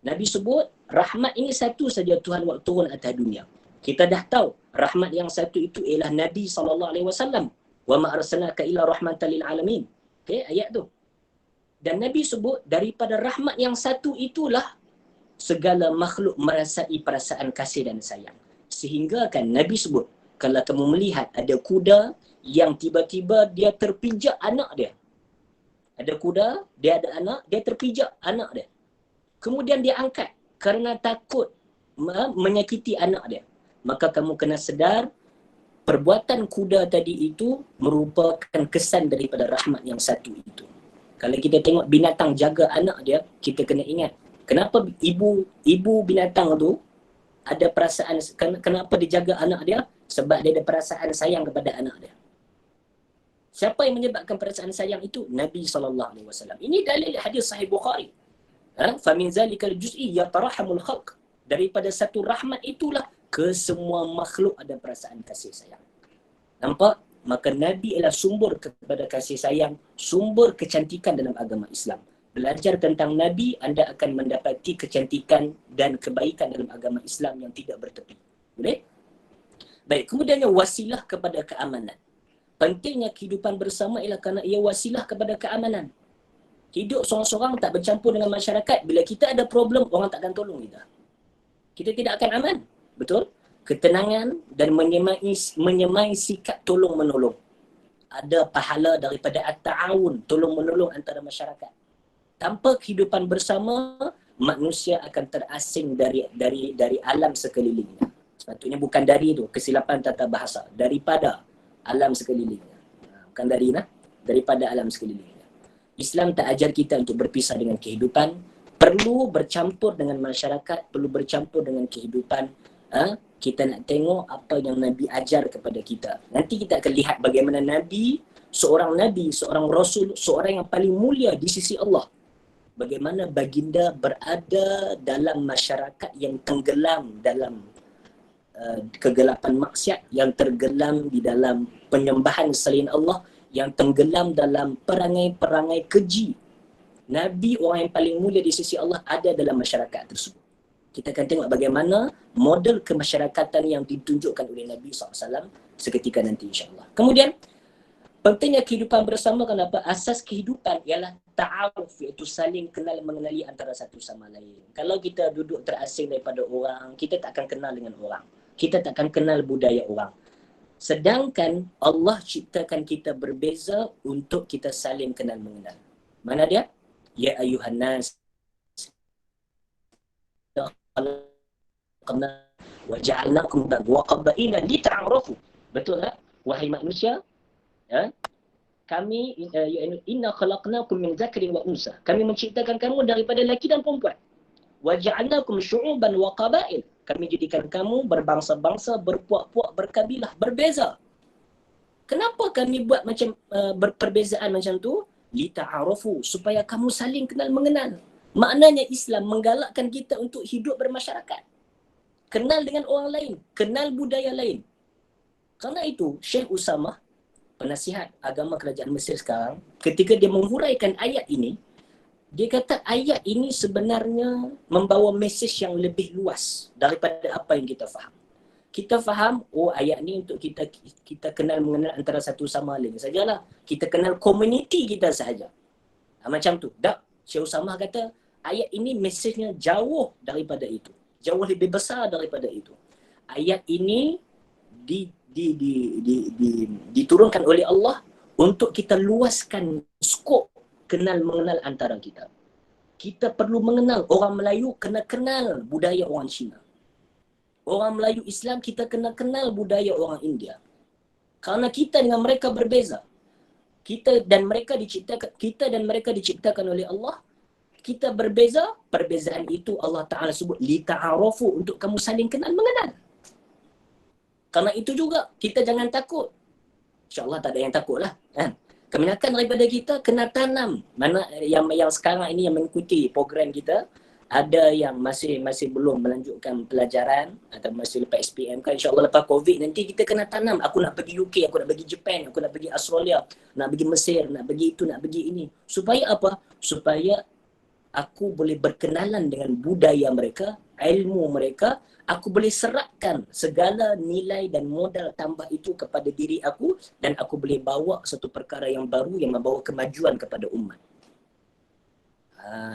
Nabi sebut, rahmat ini satu saja Tuhan buat turun atas dunia. Kita dah tahu, rahmat yang satu itu ialah Nabi SAW. Wa ma arsalnaka illa rahmatan lil alamin. Okay, ayat tu. Dan Nabi sebut, daripada rahmat yang satu itulah segala makhluk merasai perasaan kasih dan sayang. Sehingga kan Nabi sebut, kalau kamu melihat ada kuda yang tiba-tiba dia terpijak anak dia. Ada kuda, dia ada anak, dia terpijak anak dia. Kemudian dia angkat kerana takut menyakiti anak dia. Maka kamu kena sedar perbuatan kuda tadi itu merupakan kesan daripada rahmat yang satu itu. Kalau kita tengok binatang jaga anak dia, kita kena ingat kenapa ibu binatang tu ada perasaan, kenapa dia jaga anak dia? Sebab dia ada perasaan sayang kepada anak dia. Siapa yang menyebabkan perasaan sayang itu? Nabi SAW. Ini dalil hadis Sahih Bukhari. Famin zalikal juz'i yatarahamul khalq. Daripada satu rahmat itulah ke semua makhluk ada perasaan kasih sayang. Nampak? Maka Nabi ialah sumber kepada kasih sayang, sumber kecantikan dalam agama Islam. Belajar tentang Nabi, anda akan mendapati kecantikan dan kebaikan dalam agama Islam yang tidak bertepi. Boleh? Baik, kemudiannya wasilah kepada keamanan. Pentingnya kehidupan bersama ialah kerana ia wasilah kepada keamanan. Hidup seorang-seorang tak bercampur dengan masyarakat. Bila kita ada problem, orang takkan tolong kita. Kita tidak akan aman. Betul? Ketenangan dan menyemai sikap tolong-menolong. Ada pahala daripada at-ta'awun, tolong-menolong antara masyarakat. Tanpa kehidupan bersama, manusia akan terasing dari alam sekelilingnya. Sepatutnya bukan dari itu, kesilapan tata bahasa. Daripada alam sekelilingnya. Bukan daripada alam sekelilingnya. Islam tak ajar kita untuk berpisah dengan kehidupan, perlu bercampur dengan masyarakat, perlu bercampur dengan kehidupan. Kita nak tengok apa yang Nabi ajar kepada kita. Nanti kita akan lihat bagaimana Nabi, seorang Rasul, seorang yang paling mulia di sisi Allah. Bagaimana baginda berada dalam masyarakat yang tenggelam dalam kegelapan maksiat, yang tergelam di dalam penyembahan selain Allah, yang tenggelam dalam perangai-perangai keji. Nabi, orang yang paling mulia di sisi Allah, ada dalam masyarakat tersebut. Kita akan tengok bagaimana model kemasyarakatan yang ditunjukkan oleh Nabi SAW seketika nanti insyaAllah. Kemudian, pentingnya kehidupan bersama, kenapa? Asas kehidupan ialah ta'aruf, iaitu saling kenal mengenali antara satu sama lain. Kalau kita duduk terasing daripada orang, kita tak akan kenal dengan orang. Kita tak akan kenal budaya orang. Sedangkan Allah ciptakan kita berbeza untuk kita saling kenal mengenal. Mana dia? Ya ayuhan nas wa ja'alnakum wa qabaila lita'arafu. Betul tak? Wahai manusia, kami inna khalaqnakum min dzakarin wa unsa. Kami menciptakan kamu daripada lelaki dan perempuan. Wa ja'alnakum syu'uban wa qabail. Kami jadikan kamu berbangsa-bangsa, berpuak-puak, berkabilah, berbeza. Kenapa kami buat macam perbezaan macam tu? Lita'arafu, supaya kamu saling kenal mengenal. Maknanya Islam menggalakkan kita untuk hidup bermasyarakat. Kenal dengan orang lain, kenal budaya lain. Karena itu, Syekh Usamah, penasihat agama kerajaan Mesir sekarang, ketika dia menghuraikan ayat ini, dia kata ayat ini sebenarnya membawa mesej yang lebih luas daripada apa yang kita faham. Kita faham, ayat ni untuk kita kenal mengenal antara satu sama lain sajalah. Kita kenal komuniti kita sahaja. Macam tu. Tak, Syekh Usamah kata ayat ini mesejnya jauh daripada itu. Jauh lebih besar daripada itu. Ayat ini diturunkan oleh Allah untuk kita luaskan skop kenal mengenal antara kita. Kita perlu mengenal. Orang Melayu kena kenal budaya orang Cina. Orang Melayu Islam kita kena kenal budaya orang India. Kerana kita dengan mereka berbeza. Kita dan mereka diciptakan oleh Allah. Kita berbeza, perbezaan itu Allah Ta'ala sebut lita'arafu, untuk kamu saling kenal mengenal. Kerana itu juga kita jangan takut. InsyaAllah tak ada yang takut lah. Kebanyakan daripada kita kena tanam. Mana yang sekarang ini yang mengikuti program kita, ada yang masih belum melanjutkan pelajaran atau masih lepas SPM kan, insyaAllah lepas COVID nanti kita kena tanam. Aku nak pergi UK, aku nak pergi Japan, aku nak pergi Australia, nak pergi Mesir, nak pergi itu, nak pergi ini. Supaya apa? Supaya aku boleh berkenalan dengan budaya mereka, ilmu mereka, aku boleh serapkan segala nilai dan modal tambah itu kepada diri aku, dan aku boleh bawa satu perkara yang baru yang membawa kemajuan kepada umat.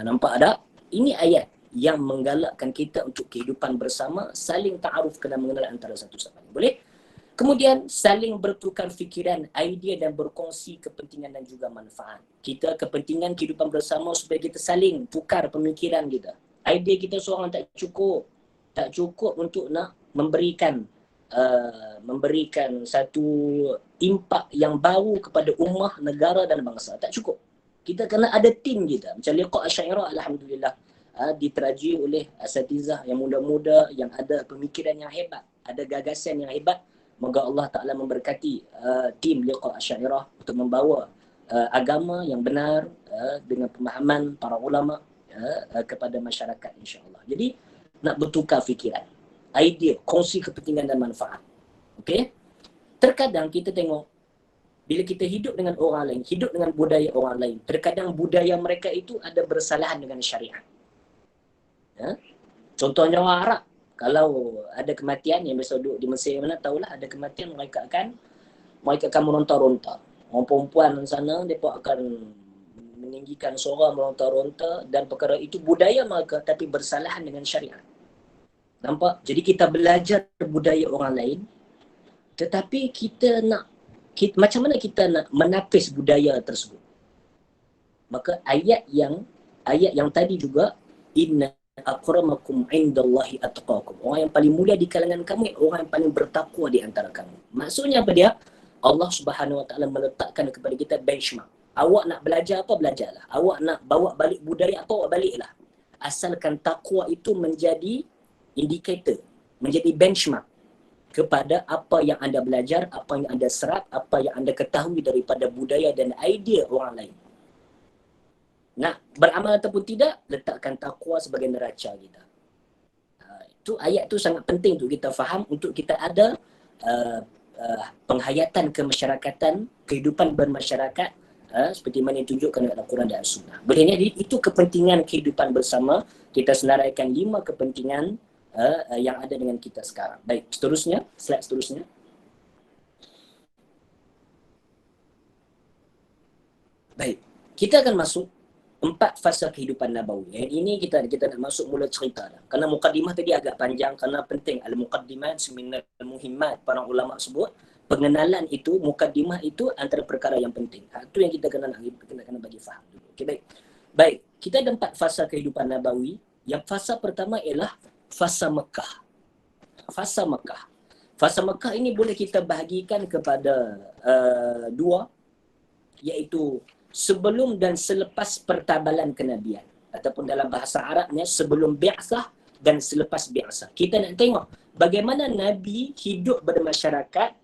Nampak tak? Ini ayat yang menggalakkan kita untuk kehidupan bersama, saling ta'aruf, kena mengenal antara satu sama lain. Boleh? Kemudian saling bertukar fikiran, idea dan berkongsi kepentingan dan juga manfaat. Kita kepentingan kehidupan bersama supaya kita saling tukar pemikiran kita. Idea kita seorang tak cukup untuk nak memberikan satu impak yang baru kepada ummah, negara dan bangsa. Tak cukup. Kita kena ada tim kita. Macam Liqa' Asyairah, alhamdulillah, diteraji oleh asatizah yang muda-muda yang ada pemikiran yang hebat, ada gagasan yang hebat. Moga Allah Ta'ala memberkati tim Liqa' Asyairah untuk membawa agama yang benar dengan pemahaman para ulama kepada masyarakat, insyaAllah. Jadi nak bertukar fikiran, idea, kongsi kepentingan dan manfaat. Okey? Terkadang kita tengok bila kita hidup dengan orang lain, hidup dengan budaya orang lain, terkadang budaya mereka itu ada bersalahan dengan syariat. Contohnya orang Arab, kalau ada kematian yang biasa duduk di Mesir mana, tahulah ada kematian, mereka akan mereka akan meronta-ronta. Orang perempuan sana, mereka akan meninggikan suara, meronta-ronta, dan perkara itu budaya mereka tapi bersalahan dengan syariat. Nampak? Jadi kita belajar budaya orang lain, tetapi kita macam mana kita nak menapis budaya tersebut? Maka ayat yang tadi juga, inna akramakum indallahi atqakum. Orang yang paling mulia di kalangan kamu, orang yang paling bertakwa di antara kamu. Maksudnya apa dia? Allah Subhanahu Wa Taala meletakkan kepada kita benchmark. Awak nak belajar apa, belajarlah. Awak nak bawa balik budaya apa, bawa baliklah. Asalkan takwa itu menjadi indikator, menjadi benchmark kepada apa yang anda belajar, apa yang anda serap, apa yang anda ketahui daripada budaya dan idea orang lain. Nak beramal ataupun tidak, letakkan takwa sebagai neraca kita. Itu ayat tu sangat penting untuk kita faham, untuk kita ada penghayatan kemasyarakatan, kehidupan bermasyarakat, seperti mana ditunjukkan dalam Al-Quran dan Sunnah. Bolehnya itu kepentingan kehidupan bersama, kita senaraikan 5 kepentingan yang ada dengan kita sekarang. Baik, seterusnya, slide seterusnya. Baik, kita akan masuk 4 fasa kehidupan Nabawi. Yang ini kita nak masuk mula cerita dah. Kerana mukaddimah tadi agak panjang, kerana penting. Al-Muqaddimat Seminal Muhimmat, para ulama sebut, pengenalan itu, mukaddimah itu antara perkara yang penting. Itu yang kita kena bagi faham dulu. Okay, baik. Baik, kita ada 4 fasa kehidupan Nabawi. Yang fasa pertama ialah fasa Mekah. Fasa Mekah. Fasa Mekah ini boleh kita bahagikan kepada 2, iaitu sebelum dan selepas pertabalan kenabian, ataupun dalam bahasa Arabnya sebelum bi'sah dan selepas bi'sah. Kita nak tengok bagaimana Nabi hidup bermasyarakat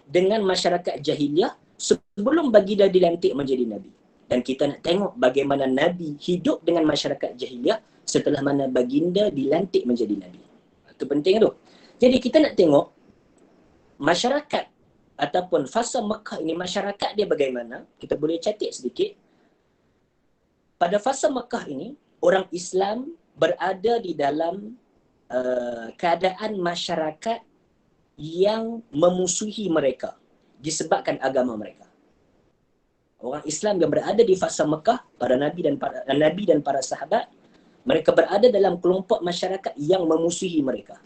dengan masyarakat jahiliah sebelum baginda dilantik menjadi Nabi. Dan kita nak tengok bagaimana Nabi hidup dengan masyarakat jahiliah setelah mana baginda dilantik menjadi Nabi. Itu penting tu. Jadi kita nak tengok masyarakat ataupun fasa Mekah ini, masyarakat dia bagaimana. Kita boleh catat sedikit. Pada fasa Mekah ini, orang Islam berada di dalam keadaan masyarakat yang memusuhi mereka disebabkan agama mereka. Orang Islam yang berada di fasa Mekah, para nabi dan para sahabat, mereka berada dalam kelompok masyarakat yang memusuhi mereka.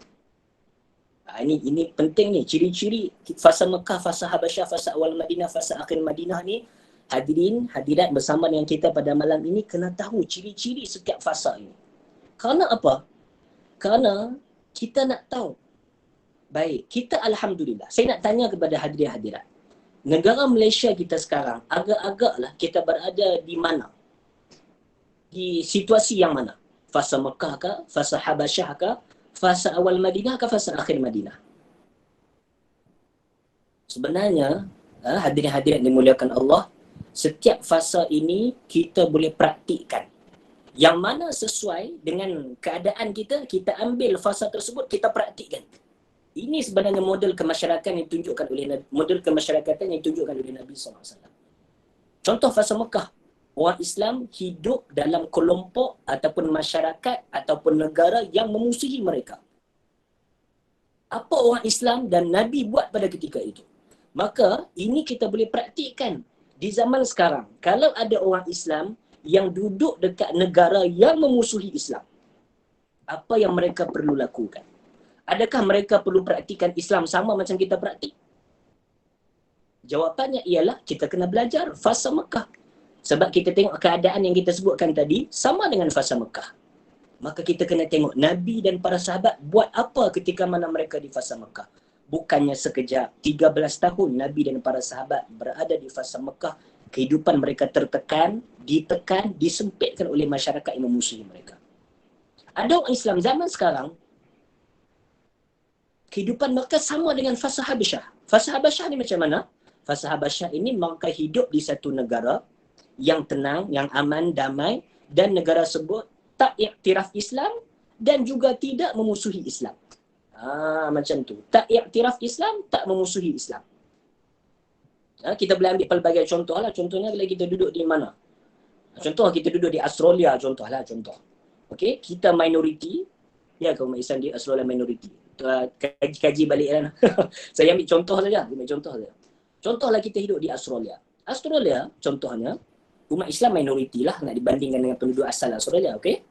Ini penting ni, ciri-ciri fasa Mekah, fasa Habasyah, fasa awal Madinah, fasa akhir Madinah ni. Hadirat bersama dengan kita pada malam ini kena tahu ciri-ciri setiap fasa ini. Kerana apa? Kerana kita nak tahu. Baik, kita alhamdulillah. Saya nak tanya kepada hadirat. Negara Malaysia kita sekarang, agak-agaklah kita berada di mana? Di situasi yang mana? Fasa Mekah ke? Fasa Habasyah ke? Fasa awal Madinah ke fasa akhir Madinah? Sebenarnya, hadirin-hadirat dimuliakan Allah, setiap fasa ini kita boleh praktikkan. Yang mana sesuai dengan keadaan kita, kita ambil fasa tersebut, kita praktikkan. Ini sebenarnya model kemasyarakatan yang ditunjukkan oleh Nabi SAW. Contoh fasa Mekah. Orang Islam hidup dalam kelompok ataupun masyarakat ataupun negara yang memusuhi mereka. Apa orang Islam dan Nabi buat pada ketika itu? Maka ini kita boleh praktikkan di zaman sekarang. Kalau ada orang Islam yang duduk dekat negara yang memusuhi Islam, apa yang mereka perlu lakukan? Adakah mereka perlu praktikkan Islam sama macam kita praktik? Jawapannya ialah kita kena belajar fasa Mekah. Sebab kita tengok keadaan yang kita sebutkan tadi sama dengan fasa Mekah. Maka kita kena tengok Nabi dan para sahabat buat apa ketika mana mereka di fasa Mekah. Bukannya sekejap, 13 tahun Nabi dan para sahabat berada di fasa Mekah. Kehidupan mereka tertekan, ditekan, disempitkan oleh masyarakat yang memusuhi mereka. Ada orang Islam zaman sekarang, kehidupan mereka sama dengan fasa Habasyah. Fasa Habasyah ni macam mana? Fasa Habasyah ini mereka hidup di satu negara yang tenang, yang aman, damai, dan negara tersebut tak iktiraf Islam dan juga tidak memusuhi Islam. Macam tu. Tak iktiraf Islam, tak memusuhi Islam. Kita boleh ambil pelbagai contoh lah. Contohnya kalau kita duduk di mana? Contoh kita duduk di Australia, contoh. Okey, kita minoriti. Ya, kaum Islam di Australia minoriti. Kaji balik lah. Saya ambil contoh saja. Contohlah kita hidup di Australia. Australia contohnya, umat Islam minoriti lah nak dibandingkan dengan penduduk asal Australia, okey?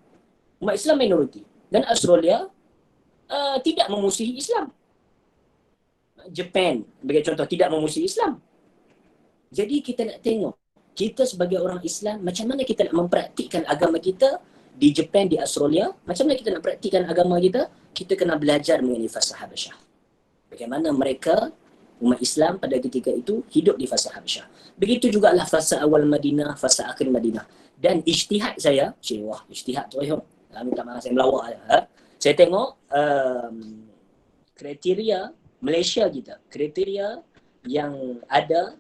Umat Islam minoriti. Dan Australia tidak memusuhi Islam. Japan, sebagai contoh, tidak memusuhi Islam. Jadi kita nak tengok, kita sebagai orang Islam, macam mana kita nak mempraktikkan agama kita di Japan, di Australia, macam mana kita nak praktikkan agama kita, kita kena belajar mengenai fasa Habasyah. Bagaimana mereka, umat Islam pada ketika itu hidup di fasa Habasyah. Begitu jugalah fasa awal Madinah, fasa akhir Madinah. Dan ijtihad saya, ijtihad tu minta maaf saya melawak. Saya tengok kriteria Malaysia kita, kriteria yang ada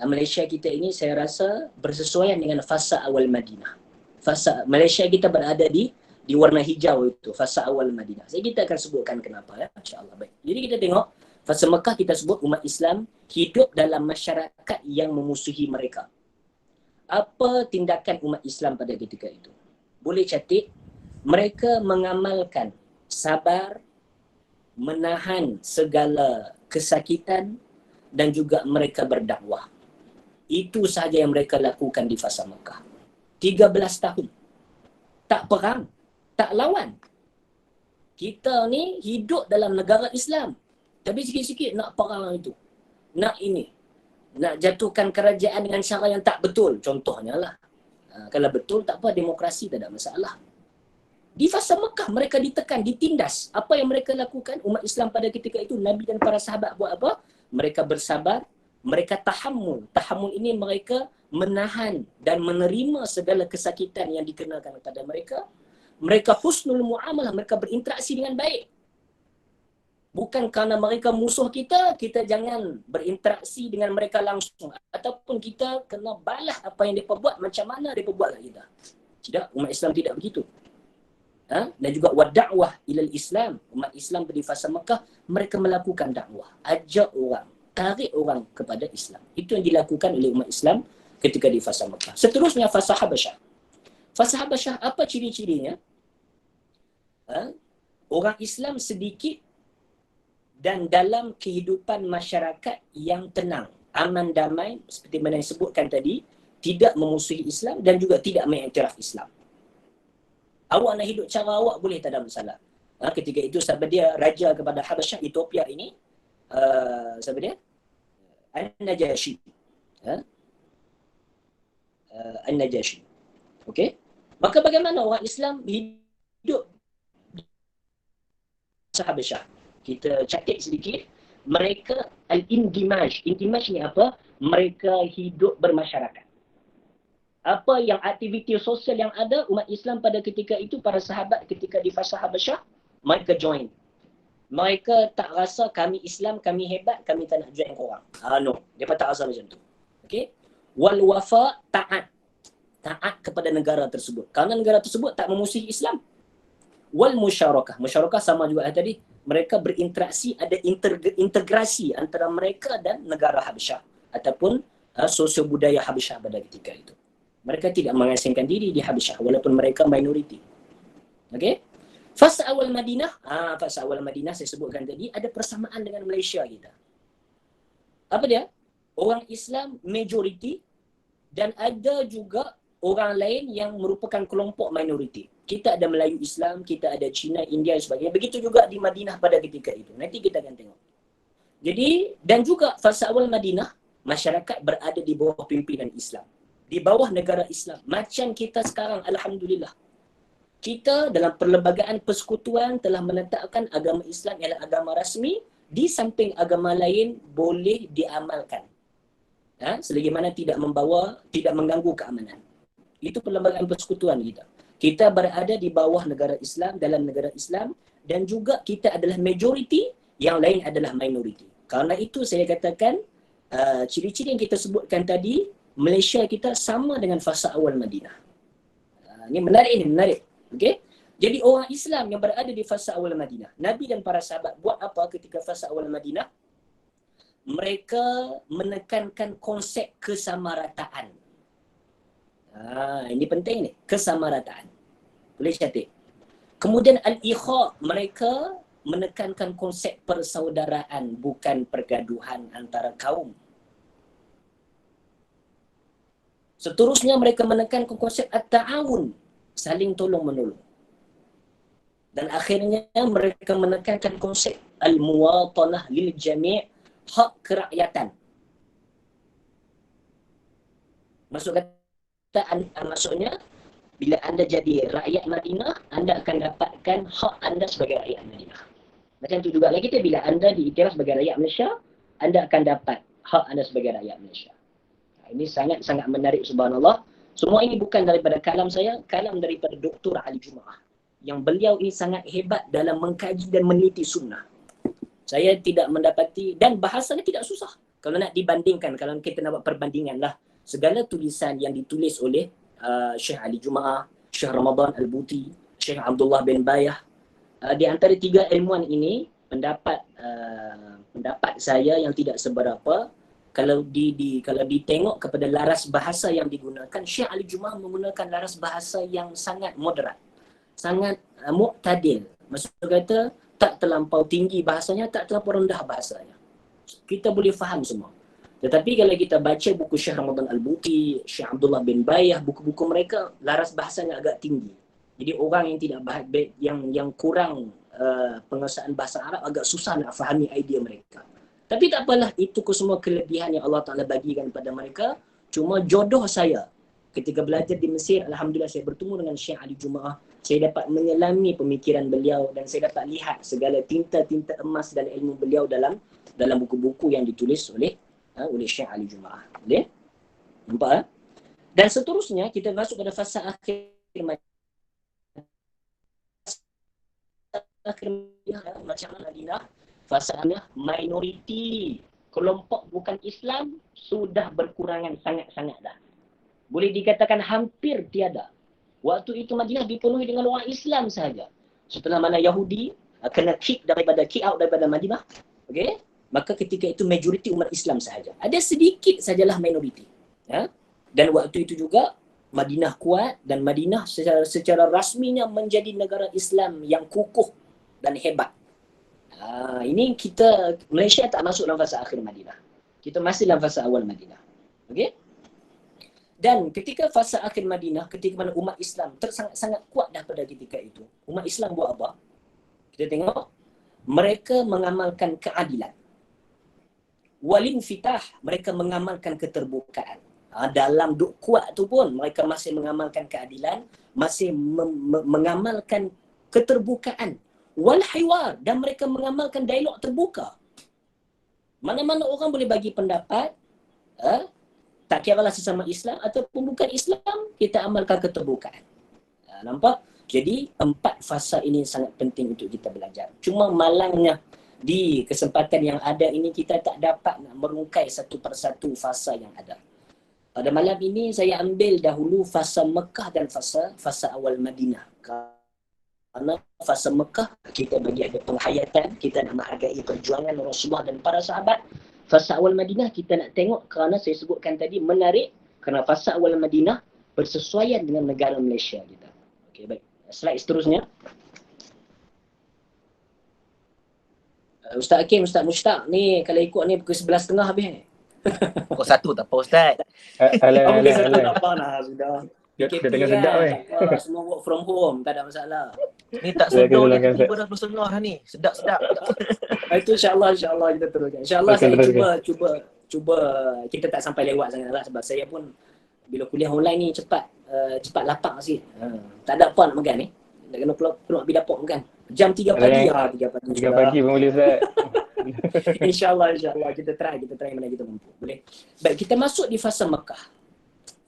Malaysia kita ini saya rasa bersesuaian dengan fasa awal Madinah. Fasa Malaysia kita berada di warna hijau itu, fasa awal Madinah. Jadi kita akan sebutkan kenapa ya, insya-Allah. Baik. Jadi kita tengok fasa Mekah, kita sebut umat Islam hidup dalam masyarakat yang memusuhi mereka. Apa tindakan umat Islam pada ketika itu? Boleh catat, mereka mengamalkan sabar, menahan segala kesakitan dan juga mereka berdakwah. Itu sahaja yang mereka lakukan di fasa Mekah. 13 tahun. Tak perang, tak lawan. Kita ni hidup dalam negara Islam. Tapi sikit-sikit nak perang itu. Nak ini. Nak jatuhkan kerajaan dengan cara yang tak betul. Contohnya lah. Kalau betul tak apa, demokrasi tak ada masalah. Di fasa Mekah mereka ditekan, ditindas. Apa yang mereka lakukan? Umat Islam pada ketika itu, Nabi dan para sahabat buat apa? Mereka bersabar, mereka tahammul. Tahammul ini mereka menahan dan menerima segala kesakitan yang dikenakan kepada mereka. Mereka husnul muamalah, mereka berinteraksi dengan baik. Bukan kerana mereka musuh kita, kita jangan berinteraksi dengan mereka langsung. Ataupun kita kena balas apa yang mereka buat, macam mana mereka buat kat kita. Tidak, umat Islam tidak begitu. Dan juga wad-da'wah ilal Islam. Umat Islam di fasa Mekah, mereka melakukan dakwah. Ajak orang, tarik orang kepada Islam. Itu yang dilakukan oleh umat Islam ketika di fasa Mekah. Seterusnya fasa Habasyah. Fasa Habasyah, apa ciri-cirinya? Orang Islam sedikit dan dalam kehidupan masyarakat yang tenang, aman, damai, seperti mana yang sebutkan tadi, tidak memusuhi Islam dan juga tidak mengiktiraf Islam. Awak nak hidup cara awak boleh, tak ada masalah. Ketika itu sahabat dia raja kepada Habasyah, Ethiopia ini, sahabat dia An-Najashi. An-Najashi. Okey? Maka bagaimana orang Islam hidup di Habasyah? Kita catat sedikit. Mereka al-indimaj. Indimaj ni apa? Mereka hidup bermasyarakat. Apa yang aktiviti sosial yang ada, umat Islam pada ketika itu, para sahabat ketika di fasa Habasyah, mereka join. Mereka tak rasa kami Islam, kami hebat, kami tak nak join korang. No, mereka tak rasa macam tu. Okay? Wal wafa, taat. Taat kepada negara tersebut. Kerana negara tersebut tak memusuhi Islam. Wal musyarakah. Musyarakah sama juga tadi. Mereka berinteraksi, ada integrasi antara mereka dan negara Habasyah. Ataupun sosio budaya Habasyah pada ketika itu. Mereka tidak mengasingkan diri di Habasyah walaupun mereka minoriti. Okey? Fasa awal Madinah, fasa awal Madinah saya sebutkan tadi ada persamaan dengan Malaysia kita. Apa dia? Orang Islam majoriti dan ada juga orang lain yang merupakan kelompok minoriti. Kita ada Melayu Islam, kita ada Cina, India dan sebagainya. Begitu juga di Madinah pada ketika itu. Nanti kita akan tengok. Jadi, dan juga fasa awal Madinah, masyarakat berada di bawah pimpinan Islam. Di bawah negara Islam. Macam kita sekarang, alhamdulillah. Kita dalam perlembagaan persekutuan telah menetapkan agama Islam ialah agama rasmi, di samping agama lain boleh diamalkan. Selagi mana tidak mengganggu keamanan. Itu perlembagaan persekutuan kita. Kita berada di bawah negara Islam, dalam negara Islam, dan juga kita adalah majoriti, yang lain adalah minoriti. Karena itu saya katakan, ciri-ciri yang kita sebutkan tadi, Malaysia kita sama dengan fasa awal Madinah. Ini menarik. Okey? Jadi orang Islam yang berada di fasa awal Madinah, Nabi dan para sahabat buat apa ketika fasa awal Madinah? Mereka menekankan konsep kesamarataan. Ini penting ni, kesamarataan. Boleh catat. Kemudian al-ikha, mereka menekankan konsep persaudaraan, bukan pergaduhan antara kaum. Seterusnya mereka menekankan konsep at-ta'awun, saling tolong-menolong. Dan akhirnya mereka menekankan konsep al-muwatanah lil jami', hak kerakyatan. Maksudnya bila anda jadi rakyat Madinah, anda akan dapatkan hak anda sebagai rakyat Madinah. Macam tu juga lagi kita, bila anda diiktiraf sebagai rakyat Malaysia, anda akan dapat hak anda sebagai rakyat Malaysia. Ini sangat-sangat menarik, subhanallah. Semua ini bukan daripada kalam saya, kalam daripada Dr. Ali Jumaah. Yang beliau ini sangat hebat dalam mengkaji dan meneliti sunnah. Saya tidak mendapati, dan bahasanya tidak susah. Kalau nak dibandingkan, kalau kita nak buat perbandingan lah, segala tulisan yang ditulis oleh Syekh Ali Jumaah, Syekh Ramadan Al-Buti, Syekh Abdullah bin Bayah, di antara tiga ilmuwan ini, pendapat saya yang tidak seberapa, kalau ditengok kepada laras bahasa yang digunakan, Syekh Ali Jumaah menggunakan laras bahasa yang sangat moderat, sangat mu'tadil. Maksud kata, tak terlampau tinggi bahasanya, tak terlampau rendah bahasanya. Kita boleh faham semua. Tetapi kalau kita baca buku Syekh Ramadan Al-Buti, Syekh Abdullah bin Bayah, buku-buku mereka, laras bahasanya agak tinggi. Jadi orang yang tidak yang kurang penguasaan bahasa Arab agak susah nak fahami idea mereka. Tapi tak apalah, itu semua kelebihan yang Allah Ta'ala bagikan kepada mereka. Cuma jodoh saya, ketika belajar di Mesir, alhamdulillah saya bertemu dengan Syekh Ali Jumaah. Saya dapat menyelami pemikiran beliau dan saya dapat lihat segala tinta-tinta emas dan ilmu beliau dalam buku-buku yang ditulis oleh Syekh Ali Jumaah. Boleh? Nampak? Dan seterusnya kita masuk pada fasa akhir macam Madinah, fasanya minoriti, kelompok bukan Islam sudah berkurangan sangat-sangat dah. Boleh dikatakan hampir tiada. Waktu itu Madinah dipenuhi dengan orang Islam sahaja. Setelah mana Yahudi kena kick out daripada Madinah, okey? Maka ketika itu majoriti umat Islam sahaja. Ada sedikit sajalah minoriti. Ya? Dan waktu itu juga Madinah kuat dan Madinah secara rasminya menjadi negara Islam yang kukuh dan hebat. Ini kita, Malaysia tak masuk dalam fasa akhir Madinah. Kita masih dalam fasa awal Madinah. Okey? Dan ketika fasa akhir Madinah, ketika mana umat Islam sangat kuat dah pada ketika itu, umat Islam buat apa? Kita tengok, mereka mengamalkan keadilan. Walin fitah, mereka mengamalkan keterbukaan. Dalam duk kuat tu pun, mereka masih mengamalkan keadilan, masih mengamalkan keterbukaan. Wal hiwar, dan mereka mengamalkan dialog terbuka. Mana-mana orang boleh bagi pendapat, tak kiralah sesama Islam ataupun bukan Islam, kita amalkan keterbukaan. Nampak? Jadi 4 fasa ini sangat penting untuk kita belajar. Cuma malangnya di kesempatan yang ada ini kita tak dapat nak merungkai satu persatu fasa yang ada. Pada malam ini saya ambil dahulu fasa Mekah dan fasa awal Madinah. Karena fasa Mekah kita bagi ada penghayatan, kita nak menghargai perjuangan Rasulullah dan para sahabat. Fasa awal Madinah kita nak tengok kerana saya sebutkan tadi menarik, kerana fasa awal Madinah bersesuaian dengan negara Malaysia kita. Okey, baik. Slide seterusnya. Ustaz Hakim, Ustaz Mushtaq ni kalau ikut ni pukul 11.30 habis ni. Pukul 1 tak apa Ustaz. Alah. Tak apa lah sudah. Dia tengah sedap Semua work from home, tak ada masalah. Ni tak sedar ni, tiba dah 12.30 dah ni. Sedap-sedap. Itu insya-Allah kita teruskan. Insya-Allah saya cuba kita tak sampai lewat sangatlah sebab saya pun bila kuliah online ni cepat lapang sikit. Tak ada apa nak makan ni. Nak kena keluar pergi dapur makan. Jam 3 pagi 3 pagi pun boleh Ustaz. InsyaAllah kita try mana kita mampu. Boleh. Baik, kita masuk di fasa Mekah.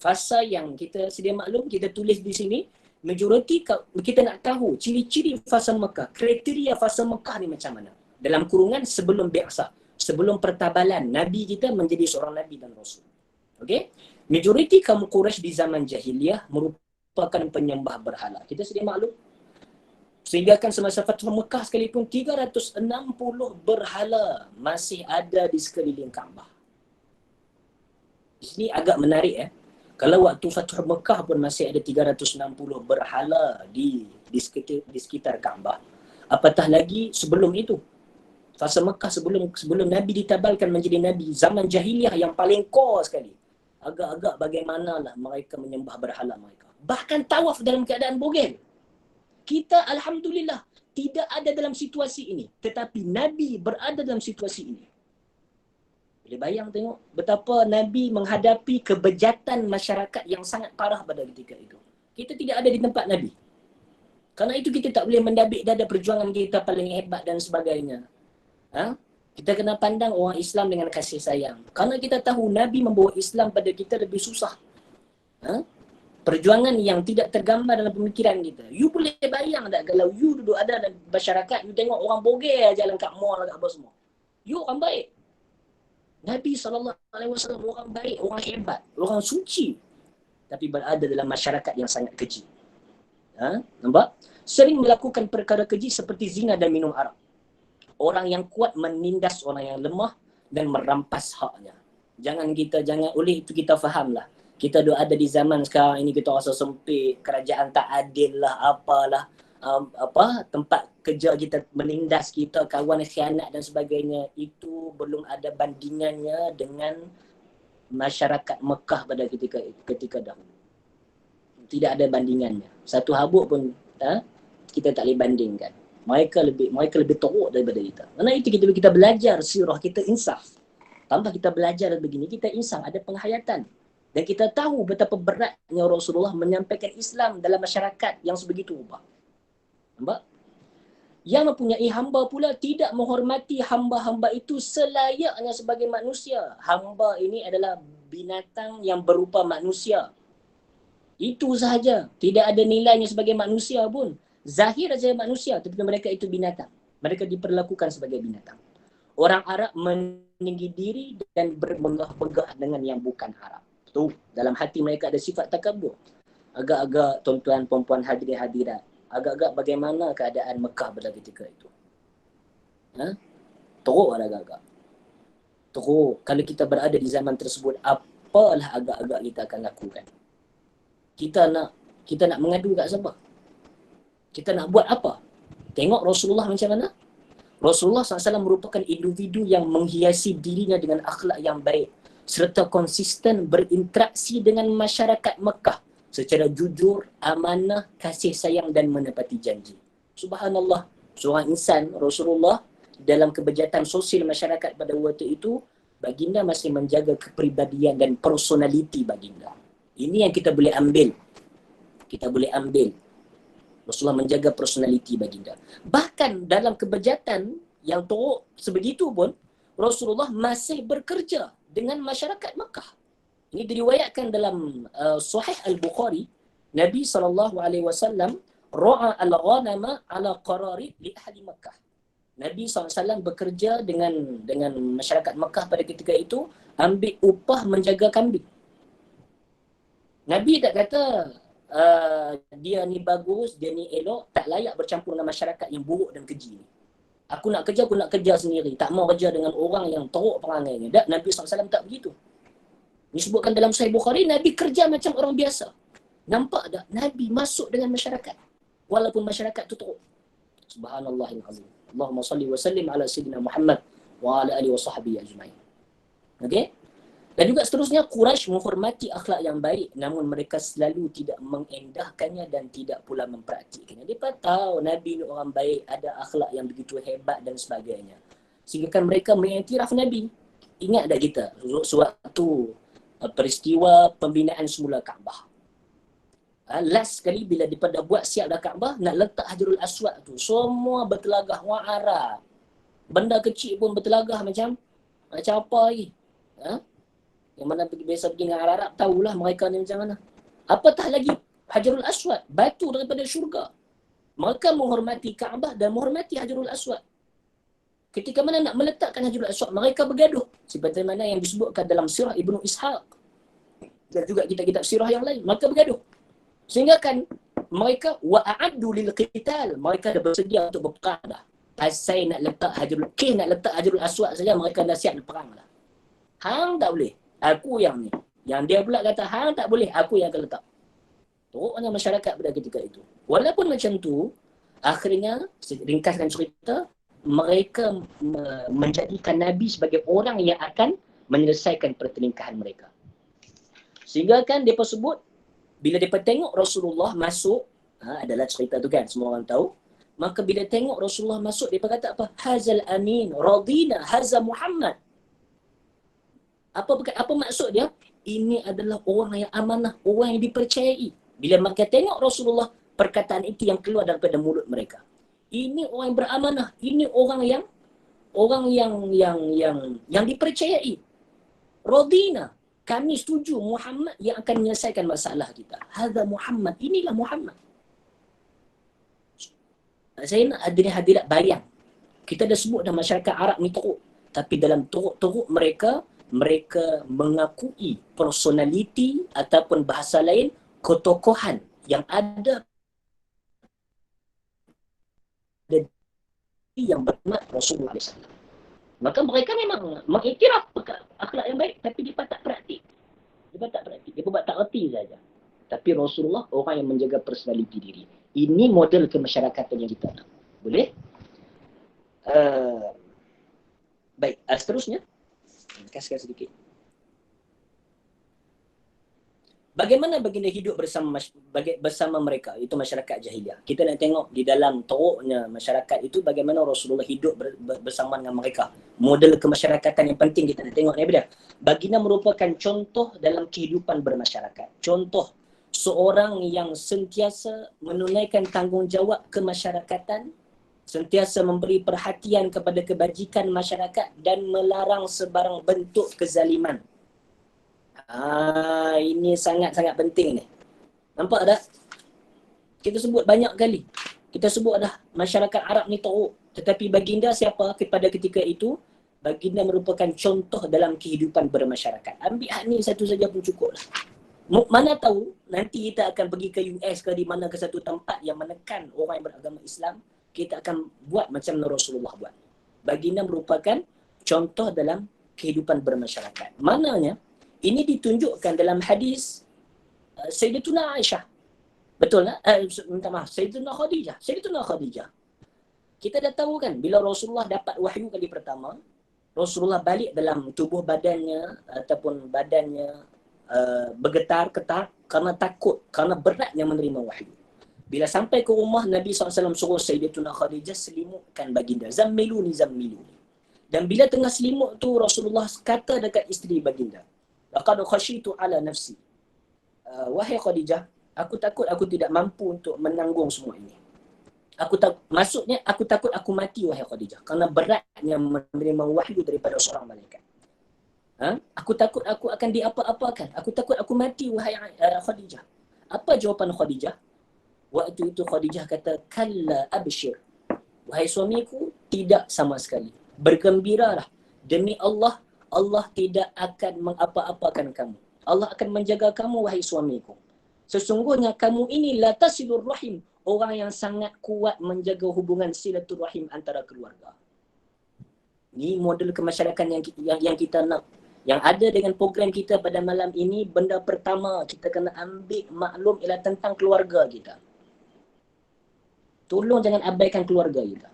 Fasa yang kita sedia maklum, kita tulis di sini, majoriti kita nak tahu ciri-ciri fasa Mekah, kriteria fasa Mekah ni macam mana. Dalam kurungan sebelum bi'sah, sebelum pertabalan Nabi kita menjadi seorang Nabi dan Rasul. Okey? Majoriti kaum Quraisy di zaman jahiliyah merupakan penyembah berhala. Kita sedia maklum. Sehingga kan semasa Fathu Mekah sekalipun 360 berhala masih ada di sekeliling Kaabah. Di sini agak menarik Kalau waktu Fathu Mekah pun masih ada 360 berhala di sekitar Kaabah. Apatah lagi sebelum itu. Fasa Mekah sebelum Nabi ditabalkan menjadi Nabi, zaman jahiliyah yang paling core sekali. agak-agak bagaimanalah mereka menyembah berhala mereka. Bahkan tawaf dalam keadaan bogel. Kita alhamdulillah tidak ada dalam situasi ini. Tetapi Nabi berada dalam situasi ini. Boleh bayang tengok betapa Nabi menghadapi kebejatan masyarakat yang sangat parah pada ketika itu. Kita tidak ada di tempat Nabi. Karena itu kita tak boleh mendabik dada perjuangan kita paling hebat dan sebagainya. Kita kena pandang orang Islam dengan kasih sayang. Karena kita tahu Nabi membawa Islam pada kita lebih susah. Perjuangan yang tidak tergambar dalam pemikiran kita. You boleh bayang tak kalau you duduk ada dalam masyarakat, you tengok orang bogel jalan kat mall kat apa semua. You orang baik. Nabi SAW orang baik, orang hebat, orang suci. Tapi berada dalam masyarakat yang sangat keji. Nampak? Sering melakukan perkara keji seperti zina dan minum arak. Orang yang kuat menindas orang yang lemah dan merampas haknya. Jangan oleh itu kita fahamlah. Kita ada di zaman sekarang ini kita rasa sempit, kerajaan tak adil lah, apalah. Tempat kerja kita menindas kita, kawan khianat dan sebagainya. Itu belum ada bandingannya dengan masyarakat Mekah pada ketika dahulu. Tidak ada bandingannya. Satu habuk pun kita tak boleh bandingkan. Mereka lebih teruk daripada kita. Karena itu kita belajar sirah, kita insaf. Tambah kita belajar begini, kita insaf, ada penghayatan. Dan kita tahu betapa beratnya Rasulullah menyampaikan Islam dalam masyarakat yang sebegitu rupa. Nampak? Yang mempunyai hamba pula tidak menghormati hamba-hamba itu selayaknya sebagai manusia. Hamba ini adalah binatang yang berupa manusia. Itu sahaja. Tidak ada nilainya sebagai manusia pun. Zahir saja manusia, tetapi mereka itu binatang. Mereka diperlakukan sebagai binatang. Orang Arab meninggi diri dan bermegah-megah dengan yang bukan Arab. Tu, dalam hati mereka ada sifat takabur. Agak-agak tuan-tuan, perempuan hadirin-hadirat. Agak-agak bagaimana keadaan Mekah pada ketika itu. Teruk lah agak-agak. Teruk. Kalau kita berada di zaman tersebut, apalah agak-agak kita akan lakukan. Kita nak mengadu kat siapa? Kita nak buat apa? Tengok Rasulullah macam mana? Rasulullah SAW merupakan individu yang menghiasi dirinya dengan akhlak yang baik serta konsisten berinteraksi dengan masyarakat Mekah secara jujur, amanah, kasih sayang dan menepati janji. Subhanallah, seorang insan Rasulullah dalam kebejatan sosial masyarakat pada waktu itu, baginda masih menjaga kepribadian dan personaliti baginda. Ini yang kita boleh ambil. Kita boleh ambil. Rasulullah menjaga personaliti baginda. Bahkan dalam kebejatan yang teruk sebegitu pun, Rasulullah masih bekerja dengan masyarakat Makkah. Ini diriwayatkan dalam Sahih Al-Bukhari, Nabi SAW ra'a al-ghanama ala qarari li ahli Makkah. Nabi SAW bekerja dengan masyarakat Makkah pada ketika itu, ambil upah menjaga kambing. Nabi tak kata dia ni bagus, dia ni elok, tak layak bercampur dengan masyarakat yang buruk dan keji ni. Aku nak kerja sendiri. Tak mau kerja dengan orang yang teruk perangainya. Tak, Nabi SAW tak begitu. Disebutkan dalam Sahih Bukhari, Nabi kerja macam orang biasa. Nampak tak? Nabi masuk dengan masyarakat. Walaupun masyarakat tu teruk. Subhanallahil azim. Allahumma salli wa sallim ala sayyidina Muhammad wa ala alihi wa sahbihi ajma'in. Okey? Dan juga seterusnya, Quraisy menghormati akhlak yang baik, namun mereka selalu tidak mengendahkannya dan tidak pula mempraktikkannya. Mereka tahu Nabi ni orang baik, ada akhlak yang begitu hebat dan sebagainya. Sehingga kan mereka mengiktiraf Nabi. Ingat tak kita sewaktu peristiwa pembinaan semula Kaabah? Last sekali bila daripada buat siap dah Kaabah, nak letak Hajarul Aswad tu, semua bertelagah orang Arab. Benda kecil pun bertelagah macam apa lagi? Yang mana biasa pergi dengan Arab, tahulah mereka ni macam mana. Apatah lagi Hajarul Aswad, batu daripada syurga. Mereka menghormati Kaabah dan menghormati Hajarul Aswad. Ketika mana nak meletakkan Hajarul Aswad, mereka bergaduh. Seperti mana yang disebutkan dalam sirah Ibnu Ishaq. Dan juga kitab-kitab sirah yang lain. Mereka bergaduh. Sehingga kan mereka wa'addu lil qital. Mereka dah bersedia untuk berperang dah. Asai nak letak Hajarul Aswad saja, mereka dah siap berperang dah. Hang tak boleh. Aku yang ni. Yang dia pula kata, hang tak boleh, aku yang akan letak. Teruknya masyarakat pada ketika itu. Walaupun macam tu, akhirnya, ringkaskan cerita, mereka menjadikan Nabi sebagai orang yang akan menyelesaikan pertelingkahan mereka. Sehingga kan mereka sebut, bila mereka tengok Rasulullah masuk, adalah cerita tu kan, semua orang tahu. Maka bila tengok Rasulullah masuk, mereka kata apa? Hazal amin, radina, haza Muhammad. Apa maksud dia? Ini adalah orang yang amanah, orang yang dipercayai. Bila mereka tengok Rasulullah, perkataan itu yang keluar daripada mulut mereka. Ini orang yang beramanah, ini orang yang dipercayai. Radina, kami setuju Muhammad yang akan menyelesaikan masalah kita. Hadza Muhammad, inilah Muhammad. Saya nak hadirat bayang. Kita dah sebut dah masyarakat Arab ni teruk. Tapi dalam teruk-teruk mereka mengakui personality ataupun bahasa lain, ketokohan yang ada yang bernama Rasulullah SAW. Maka mereka memang mengiktiraf akhlak yang baik, tapi dia tak praktik. Dia buat tak erti saja. Tapi Rasulullah orang yang menjaga personality diri. Ini model kemasyarakatan yang kita nak. Boleh? Baik, seterusnya. Kasihkan sedikit. Bagaimana baginda hidup bersama mereka, itu masyarakat jahiliah. Kita nak tengok di dalam teruknya masyarakat itu bagaimana Rasulullah hidup bersama dengan mereka. Model kemasyarakatan yang penting kita nak tengok ni bila. Baginda merupakan contoh dalam kehidupan bermasyarakat. Contoh seorang yang sentiasa menunaikan tanggungjawab kemasyarakatan, sentiasa memberi perhatian kepada kebajikan masyarakat dan melarang sebarang bentuk kezaliman. Ini sangat-sangat penting ni. Nampak tak? Kita sebut banyak kali. Kita sebut dah masyarakat Arab ni teruk. Tetapi baginda siapa pada ketika itu? Baginda merupakan contoh dalam kehidupan bermasyarakat. Ambil hak ni satu saja pun cukup lah. Mana tahu nanti kita akan pergi ke US ke di mana ke satu tempat yang menekan orang yang beragama Islam, kita akan buat macam Rasulullah buat. Baginda merupakan contoh dalam kehidupan bermasyarakat. Mananya ini ditunjukkan dalam hadis Sayyidatuna Aisyah. Betul tak? Minta maaf. Sayyidatuna Khadijah. Kita dah tahu kan, bila Rasulullah dapat wahyu kali pertama, Rasulullah balik dalam tubuh badannya ataupun badannya bergetar-ketar kerana takut, kerana beratnya menerima wahyu. Bila sampai ke rumah, Nabi SAW suruh Sayyidatuna Khadijah selimutkan baginda. Zammiluni. Dan bila tengah selimut tu, Rasulullah kata dekat isteri baginda, laqad khashitu ala nafsi. Wahai Khadijah, aku takut aku tidak mampu untuk menanggung semua ini. Aku takut aku mati wahai Khadijah kerana beratnya menerima wahyu daripada seorang malaikat. Aku takut aku akan diapa-apakan. Aku takut aku mati wahai Khadijah. Apa jawapan Khadijah? Waktu itu Khadijah kata, kalla abshir. Wahai suamiku, tidak sama sekali. Bergembiralah. Demi Allah, Allah tidak akan mengapa-apakan kamu. Allah akan menjaga kamu wahai suamiku. Sesungguhnya kamu ini la tasilur rahim. Orang yang sangat kuat menjaga hubungan silaturahim antara keluarga. Ini model kemasyarakatan yang kita nak. Yang ada dengan program kita pada malam ini, benda pertama kita kena ambil maklum ialah tentang keluarga kita. Tolong jangan abaikan keluarga kita.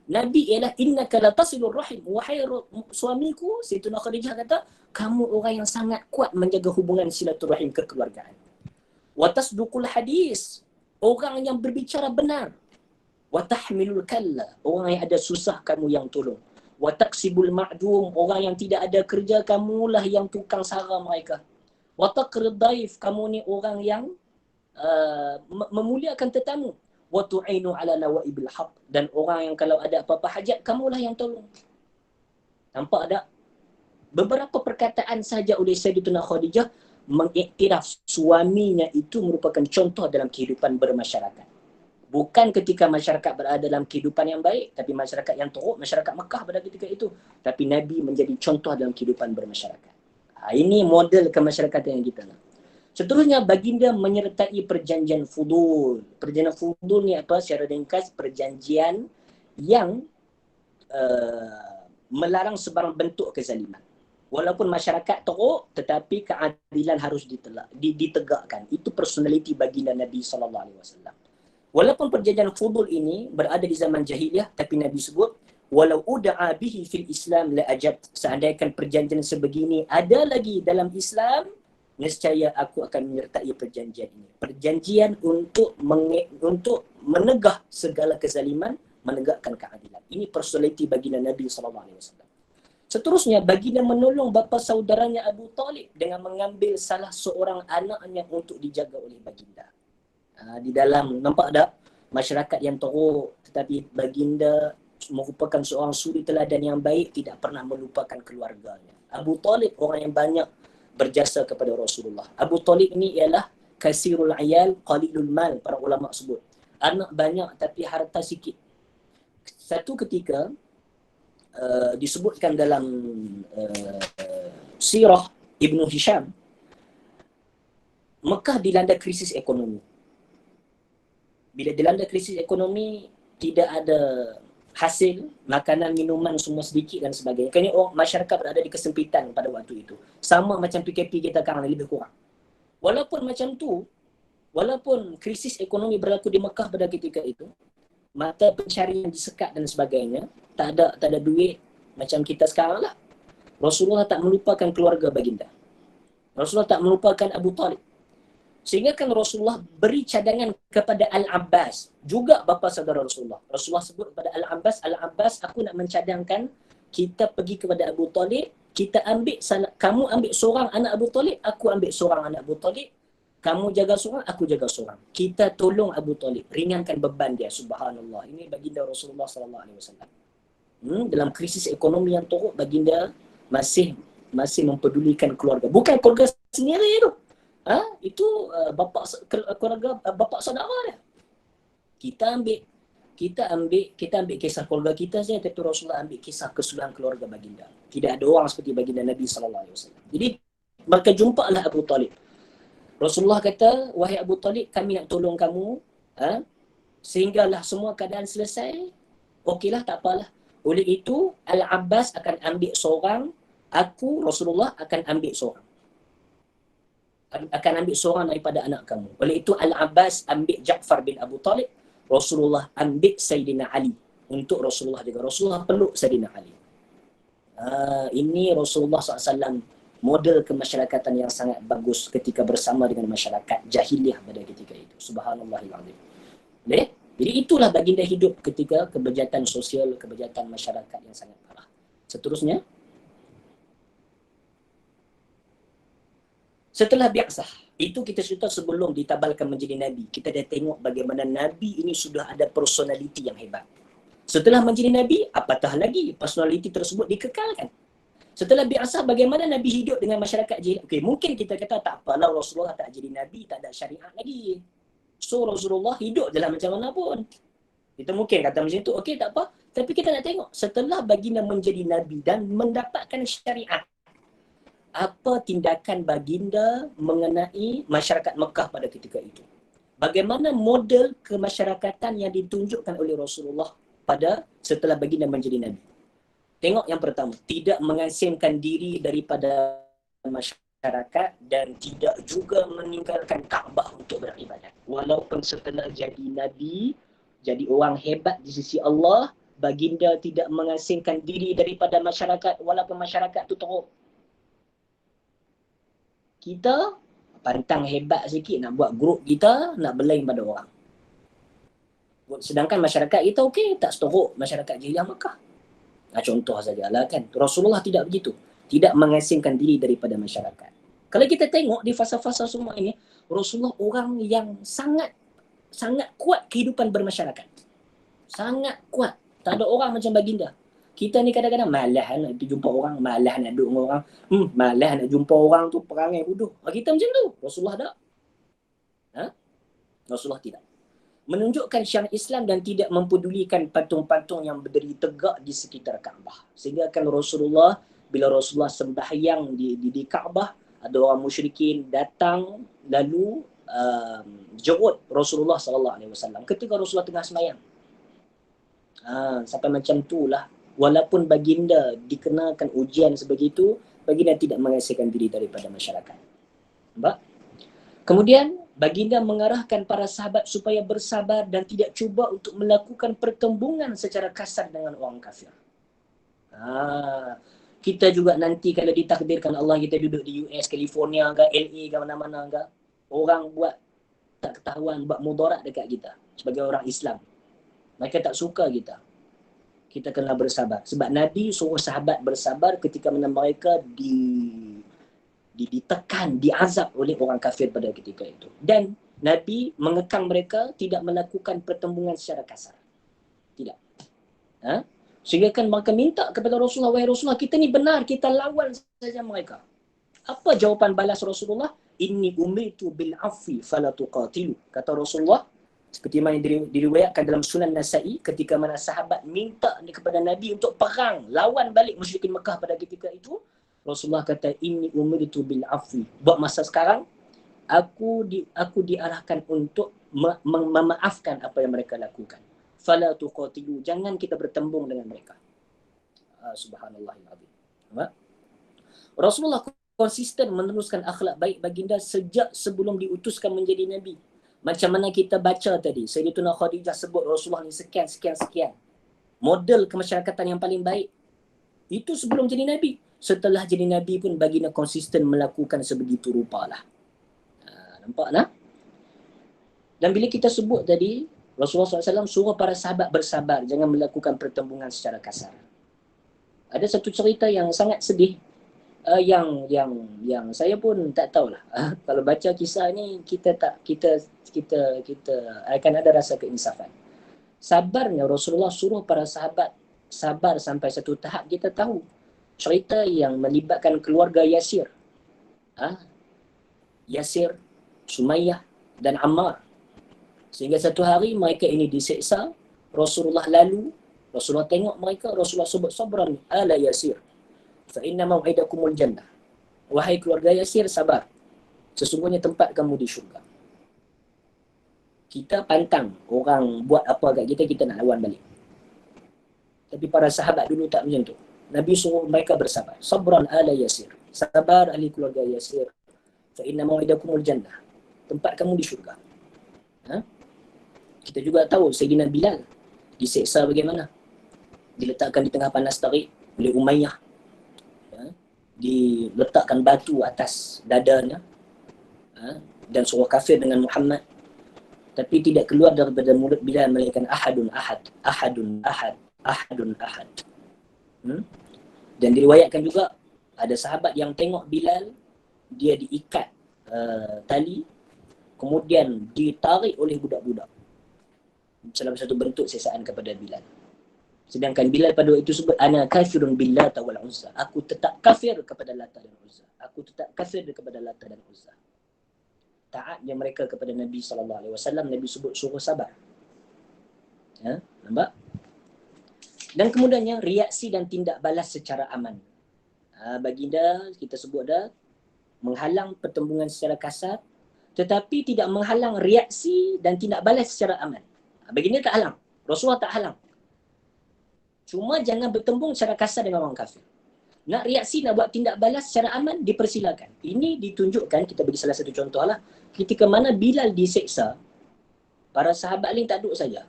Nabi ialah innaka la tasilur rahim. Wahai suamiku, Sayyidatuna Khadijah kata, kamu orang yang sangat kuat menjaga hubungan silaturahim kekeluargaan. Wa tasduqul hadis. Orang yang berbicara benar. Wa tahmilul kalla. Orang yang ada susah kamu yang tolong. Wa taksibul ma'dum. Orang yang tidak ada kerja, kamulah yang tukang sara mereka. Wa taqrid daif. Kamu ni orang yang memuliakan tetamu. Wa tu'inu ala nawaibil haq. Dan orang yang kalau ada apa-apa hajat, kamulah yang tolong. Nampak tak? Beberapa perkataan saja oleh Sayyidatuna Khadijah mengiktiraf suaminya itu merupakan contoh dalam kehidupan bermasyarakat. Bukan ketika masyarakat berada dalam kehidupan yang baik, tapi masyarakat yang teruk, masyarakat Mekah pada ketika itu. Tapi Nabi menjadi contoh dalam kehidupan bermasyarakat. Ini model kemasyarakatan yang kita nak. Seterusnya, baginda menyertai perjanjian fudul. Perjanjian fudul ni apa? Secara ringkas, perjanjian yang melarang sebarang bentuk kezaliman. Walaupun masyarakat teruk, tetapi keadilan harus ditegakkan. Itu personality baginda Nabi SAW. Walaupun perjanjian fudul ini berada di zaman jahiliyah, tapi Nabi sebut, walau uda'a bihi fil Islam la ajab. Seandainya perjanjian sebegini ada lagi dalam Islam, nescaya aku akan menyertai perjanjian ini. Perjanjian untuk menegah segala kezaliman, menegakkan keadilan. Ini personaliti baginda Nabi SAW. Seterusnya, baginda menolong bapa saudaranya Abu Talib dengan mengambil salah seorang anaknya untuk dijaga oleh baginda. Di dalam, nampak tak? Masyarakat yang teruk, tetapi baginda merupakan seorang suri teladan yang baik, tidak pernah melupakan keluarganya. Abu Talib orang yang banyak berjasa kepada Rasulullah. Abu Talib ini ialah kasirul ayal, qalilul mal, para ulama sebut. Anak banyak tapi harta sikit. Satu ketika, disebutkan dalam sirah Ibnu Hisham, Mekah dilanda krisis ekonomi. Bila dilanda krisis ekonomi, tidak ada hasil, makanan, minuman semua sedikit dan sebagainya. Kerana orang masyarakat berada di kesempitan pada waktu itu. Sama macam PKP kita sekarang, lebih kurang. Walaupun macam tu, walaupun krisis ekonomi berlaku di Mekah pada ketika itu, mata pencarian disekat dan sebagainya, tak ada duit macam kita sekarang lah. Rasulullah tak melupakan keluarga baginda. Rasulullah tak melupakan Abu Talib. Sehingga kan Rasulullah beri cadangan kepada Al-Abbas, juga bapa saudara Rasulullah. Rasulullah sebut kepada Al-Abbas, Al-Abbas, aku nak mencadangkan kita pergi kepada Abu Talib, kita ambil kamu ambil seorang anak Abu Talib, aku ambil seorang anak Abu Talib, kamu jaga seorang, aku jaga seorang. Kita tolong Abu Talib, ringankan beban dia. Subhanallah. Ini baginda Rasulullah SAW. Dalam krisis ekonomi yang teruk, baginda masih mempedulikan keluarga. Bukan keluarga sendiri tu. Itu keluarga bapa saudara dia. Kita ambil kisah keluarga kita saja, tapi Rasulullah ambil kisah keseluruhan keluarga baginda. Tidak ada orang seperti baginda Nabi SAW. Jadi maka jumpalah Abu Talib. Rasulullah kata, wahai Abu Talib, kami nak tolong kamu, sehinggalah semua keadaan selesai. Okeylah, tak apalah. Oleh itu, Al-Abbas akan ambil seorang, aku Rasulullah akan ambil seorang. Akan ambil seorang daripada anak kamu. Oleh itu Al-Abbas ambil Ja'far bin Abu Talib, Rasulullah ambil Sayyidina Ali. Untuk Rasulullah juga. Rasulullah peluk Sayyidina Ali. Ini Rasulullah SAW model kemasyarakatan yang sangat bagus ketika bersama dengan masyarakat jahiliah pada ketika itu. Subhanallahilazim. Boleh? Jadi itulah baginda hidup ketika kebejatan sosial, kebejatan masyarakat yang sangat parah. Seterusnya, setelah bi'asah, itu kita cerita sebelum ditabalkan menjadi Nabi. Kita dah tengok bagaimana Nabi ini sudah ada personaliti yang hebat. Setelah menjadi Nabi, apatah lagi personaliti tersebut dikekalkan. Setelah bi'asah, bagaimana Nabi hidup dengan masyarakat jahil? Okey, mungkin kita kata tak apalah Rasulullah tak jadi Nabi, tak ada syariat lagi. So Rasulullah hidup dalam macam mana pun. Kita mungkin kata macam tu, okey tak apa. Tapi kita nak tengok, setelah baginda menjadi Nabi dan mendapatkan syariat, apa tindakan baginda mengenai masyarakat Mekah pada ketika itu? Bagaimana model kemasyarakatan yang ditunjukkan oleh Rasulullah pada setelah baginda menjadi Nabi? Tengok yang pertama, tidak mengasingkan diri daripada masyarakat dan tidak juga meninggalkan Kaabah untuk beribadat. Walaupun setelah jadi Nabi, jadi orang hebat di sisi Allah, baginda tidak mengasingkan diri daripada masyarakat walaupun masyarakat itu teruk. Kita pantang hebat sikit nak buat grup kita, nak berlain pada orang. Sedangkan masyarakat kita okey, tak seteruk masyarakat jahiliah Mekah. Contoh sajalah kan. Rasulullah tidak begitu. Tidak mengasingkan diri daripada masyarakat. Kalau kita tengok di fasa-fasa semua ini, Rasulullah orang yang sangat kuat kehidupan bermasyarakat. Sangat kuat. Tak ada orang macam baginda. Kita ni kadang-kadang malas nak jumpa orang, malas nak duduk dengan orang, malas nak jumpa orang tu perangai bodoh. Kita macam tu. Rasulullah tak. Rasulullah tidak. Menunjukkan syariat Islam dan tidak mempedulikan patung-patung yang berdiri tegak di sekitar Kaabah. Sehingga kan Rasulullah, bila Rasulullah sembahyang di Kaabah, ada orang musyrikin datang lalu jerut Rasulullah SAW ketika Rasulullah tengah sembahyang. Sampai macam itulah. Walaupun baginda dikenakan ujian sebegitu, baginda tidak mengasingkan diri daripada masyarakat. Nampak? Kemudian baginda mengarahkan para sahabat supaya bersabar dan tidak cuba untuk melakukan perkembungan secara kasar dengan orang kafir. kita juga nanti kalau ditakdirkan Allah kita duduk di US, California ke LA ke mana-mana ke, orang buat tak ketahuan, buat mudarat dekat kita sebagai orang Islam. Mereka tak suka kita. Kita kena bersabar. Sebab Nabi suruh sahabat bersabar ketika mana mereka ditekan, diazab oleh orang kafir pada ketika itu. Dan Nabi mengekang mereka tidak melakukan pertembungan secara kasar. Tidak. Sehingga kan mereka minta kepada Rasulullah, wahai Rasulullah, kita ni benar, kita lawan saja mereka. Apa jawapan balas Rasulullah? Inni umirtu bil afi fala tuqatilu. Kata Rasulullah, seperti mana diriwayatkan dalam Sunan Nasa'i, ketika mana sahabat minta kepada Nabi untuk perang, lawan balik musyrikin Mekah pada ketika itu, Rasulullah kata, inni umirtu bil afi. Buat masa sekarang, aku diarahkan untuk memaafkan apa yang mereka lakukan. Fala tuqatilu, jangan kita bertembung dengan mereka. Subhanallahil azim. Rasulullah konsisten meneruskan akhlak baik baginda sejak sebelum diutuskan menjadi nabi. Macam mana kita baca tadi, Sayyidatuna Khadijah sebut Rasulullah ni sekian. Model kemasyarakatan yang paling baik. Itu sebelum jadi nabi. Setelah jadi nabi pun baginda konsisten melakukan sebegitu rupa lah. Nampak nah? Dan bila kita sebut tadi, Rasulullah SAW suruh para sahabat bersabar, jangan melakukan pertembungan secara kasar. Ada satu cerita yang sangat sedih, yang saya pun tak tahulah. Kalau baca kisah ni kita akan ada rasa keinsafan. Sabarnya Rasulullah suruh para sahabat sabar sampai satu tahap kita tahu cerita yang melibatkan keluarga Yasir. Yasir, Sumayyah dan Ammar. Sehingga satu hari mereka ini diseksa, Rasulullah lalu, Rasulullah tengok mereka, Rasulullah sebut sabran ala Yasir. Fa inna maw'idakumul jannah. Wahai keluarga Yasir, sabar. Sesungguhnya tempat kamu di syurga. Kita pantang orang buat apa kat kita nak lawan balik. Tapi para sahabat dulu tak macam tu. Nabi suruh mereka bersabar. Sabran ala Yasir. Sabar ahli keluarga Yasir. Fa inna maw'idakumul jannah. Tempat kamu di syurga. Kita juga tahu Sayyidina Bilal diseksa bagaimana. Diletakkan di tengah panas terik oleh Umayyah. Diletakkan batu atas dadanya. Dan suruh kafir dengan Muhammad. Tapi tidak keluar daripada mulut Bilal melainkan ahadun ahad. Ahadun ahad. Ahadun ahad. Dan diriwayatkan juga ada sahabat yang tengok Bilal, dia diikat tali, kemudian ditarik oleh budak-budak. Salah satu bentuk siksaan kepada Bilal. Sedangkan Bilal pada waktu itu sebut, ana kafirun billata wal uzza. Aku tetap kafir kepada Lata dan Uzza. Aku tetap kafir kepada Lata dan Uzza. Taatnya mereka kepada Nabi SAW, Nabi sebut suruh sabar. Nampak? Dan kemudiannya reaksi dan tindak balas secara aman. Baginda kita sebut dah menghalang pertembungan secara kasar, tetapi tidak menghalang reaksi dan tindak balas secara aman. Baginda tak halang. Rasulullah tak halang. Cuma jangan bertembung secara kasar dengan orang kafir. Nak reaksi, nak buat tindak balas secara aman, dipersilakan. Ini ditunjukkan, kita bagi salah satu contoh lah. Ketika mana Bilal diseksa, para sahabat lain tak duduk saja.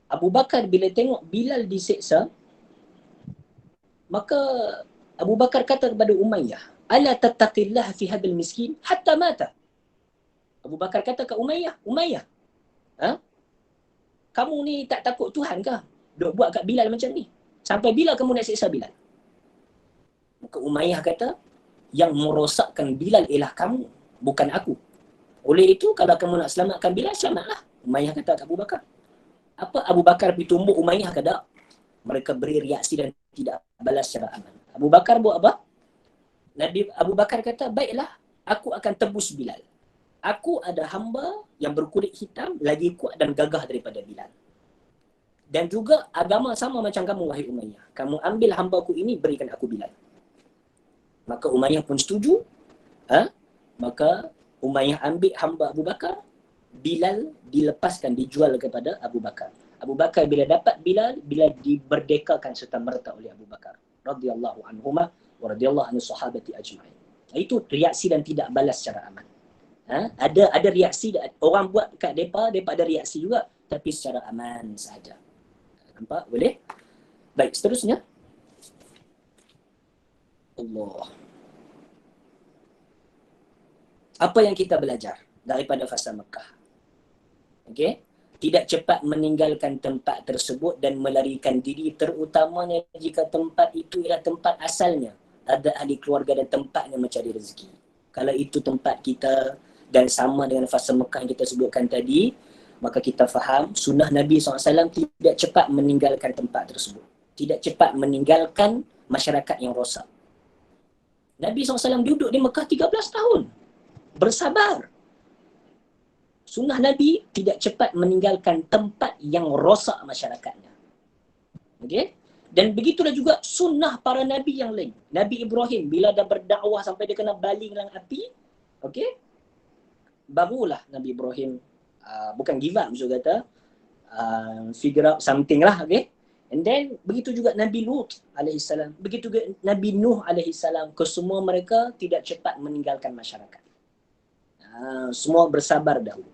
Abu Bakar bila tengok Bilal diseksa, maka Abu Bakar kata kepada Umayyah, ala tattaqillah fi hadal miskin hatta mata. Abu Bakar kata ke Umayyah, kamu ni tak takut Tuhan ke? Duk buat kat Bilal macam ni. Sampai bila kamu nak seksa Bilal? Maka Umayyah kata, yang merosakkan Bilal ialah kamu, bukan aku. Oleh itu, kalau kamu nak selamatkan Bilal, selamatlah. Umayyah kata ke Abu Bakar. Apa Abu Bakar pergi tumbuk Umayyah kata? Mereka beri reaksi dan tidak balas secara aman. Abu Bakar buat apa? Abu Bakar kata, baiklah, aku akan tebus Bilal. Aku ada hamba yang berkulit hitam lagi kuat dan gagah daripada Bilal. Dan juga agama sama macam kamu, wahai Umayyah. Kamu ambil hambaku ini, berikan aku Bilal. Maka Umayyah pun setuju. Maka Umayyah ambil hamba Abu Bakar. Bilal dilepaskan, dijual kepada Abu Bakar. Abu Bakar bila dapat Bilal diberdekakan serta-merta oleh Abu Bakar. Radhiyallahu anhuma wa radhiyallahu anhu sahabati ajma'in. Itu reaksi dan tidak balas secara aman. Ada reaksi, orang buat kat depa ada reaksi juga, tapi secara aman sahaja. Nampak? Boleh? Baik, seterusnya. Allah. Apa yang kita belajar daripada fasa Mekah? Okey? Tidak cepat meninggalkan tempat tersebut dan melarikan diri, terutamanya jika tempat itu ialah tempat asalnya. Ada ahli keluarga dan tempatnya mencari rezeki. Kalau itu tempat kita dan sama dengan fasa Mekah yang kita sebutkan tadi, maka kita faham sunnah Nabi SAW tidak cepat meninggalkan tempat tersebut. Tidak cepat meninggalkan masyarakat yang rosak. Nabi SAW duduk di Mekah 13 tahun. Bersabar. Sunnah Nabi tidak cepat meninggalkan tempat yang rosak masyarakatnya. Okey? Dan begitulah juga sunnah para Nabi yang lain. Nabi Ibrahim bila dah berdakwah sampai dia kena baling dalam api, okey? Barulah Nabi Ibrahim bukan give up, maksud kata figure out something lah, okey? And then begitu juga Nabi Lut alaihissalam, begitu juga Nabi Nuh alaihissalam, kesemua mereka tidak cepat meninggalkan masyarakat. Semua bersabar dahulu.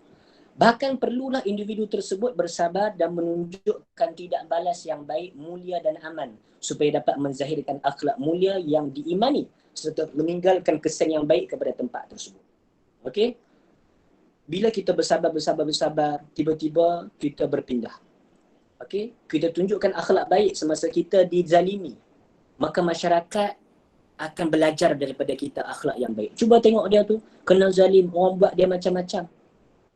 Bahkan perlulah individu tersebut bersabar dan menunjukkan tidak balas yang baik, mulia dan aman supaya dapat menzahirkan akhlak mulia yang diimani serta meninggalkan kesan yang baik kepada tempat tersebut. Okey? Bila kita bersabar, tiba-tiba kita berpindah. Okey? Kita tunjukkan akhlak baik semasa kita dizalimi. Maka masyarakat akan belajar daripada kita akhlak yang baik. Cuba tengok dia tu, kena zalim, orang buat dia macam-macam.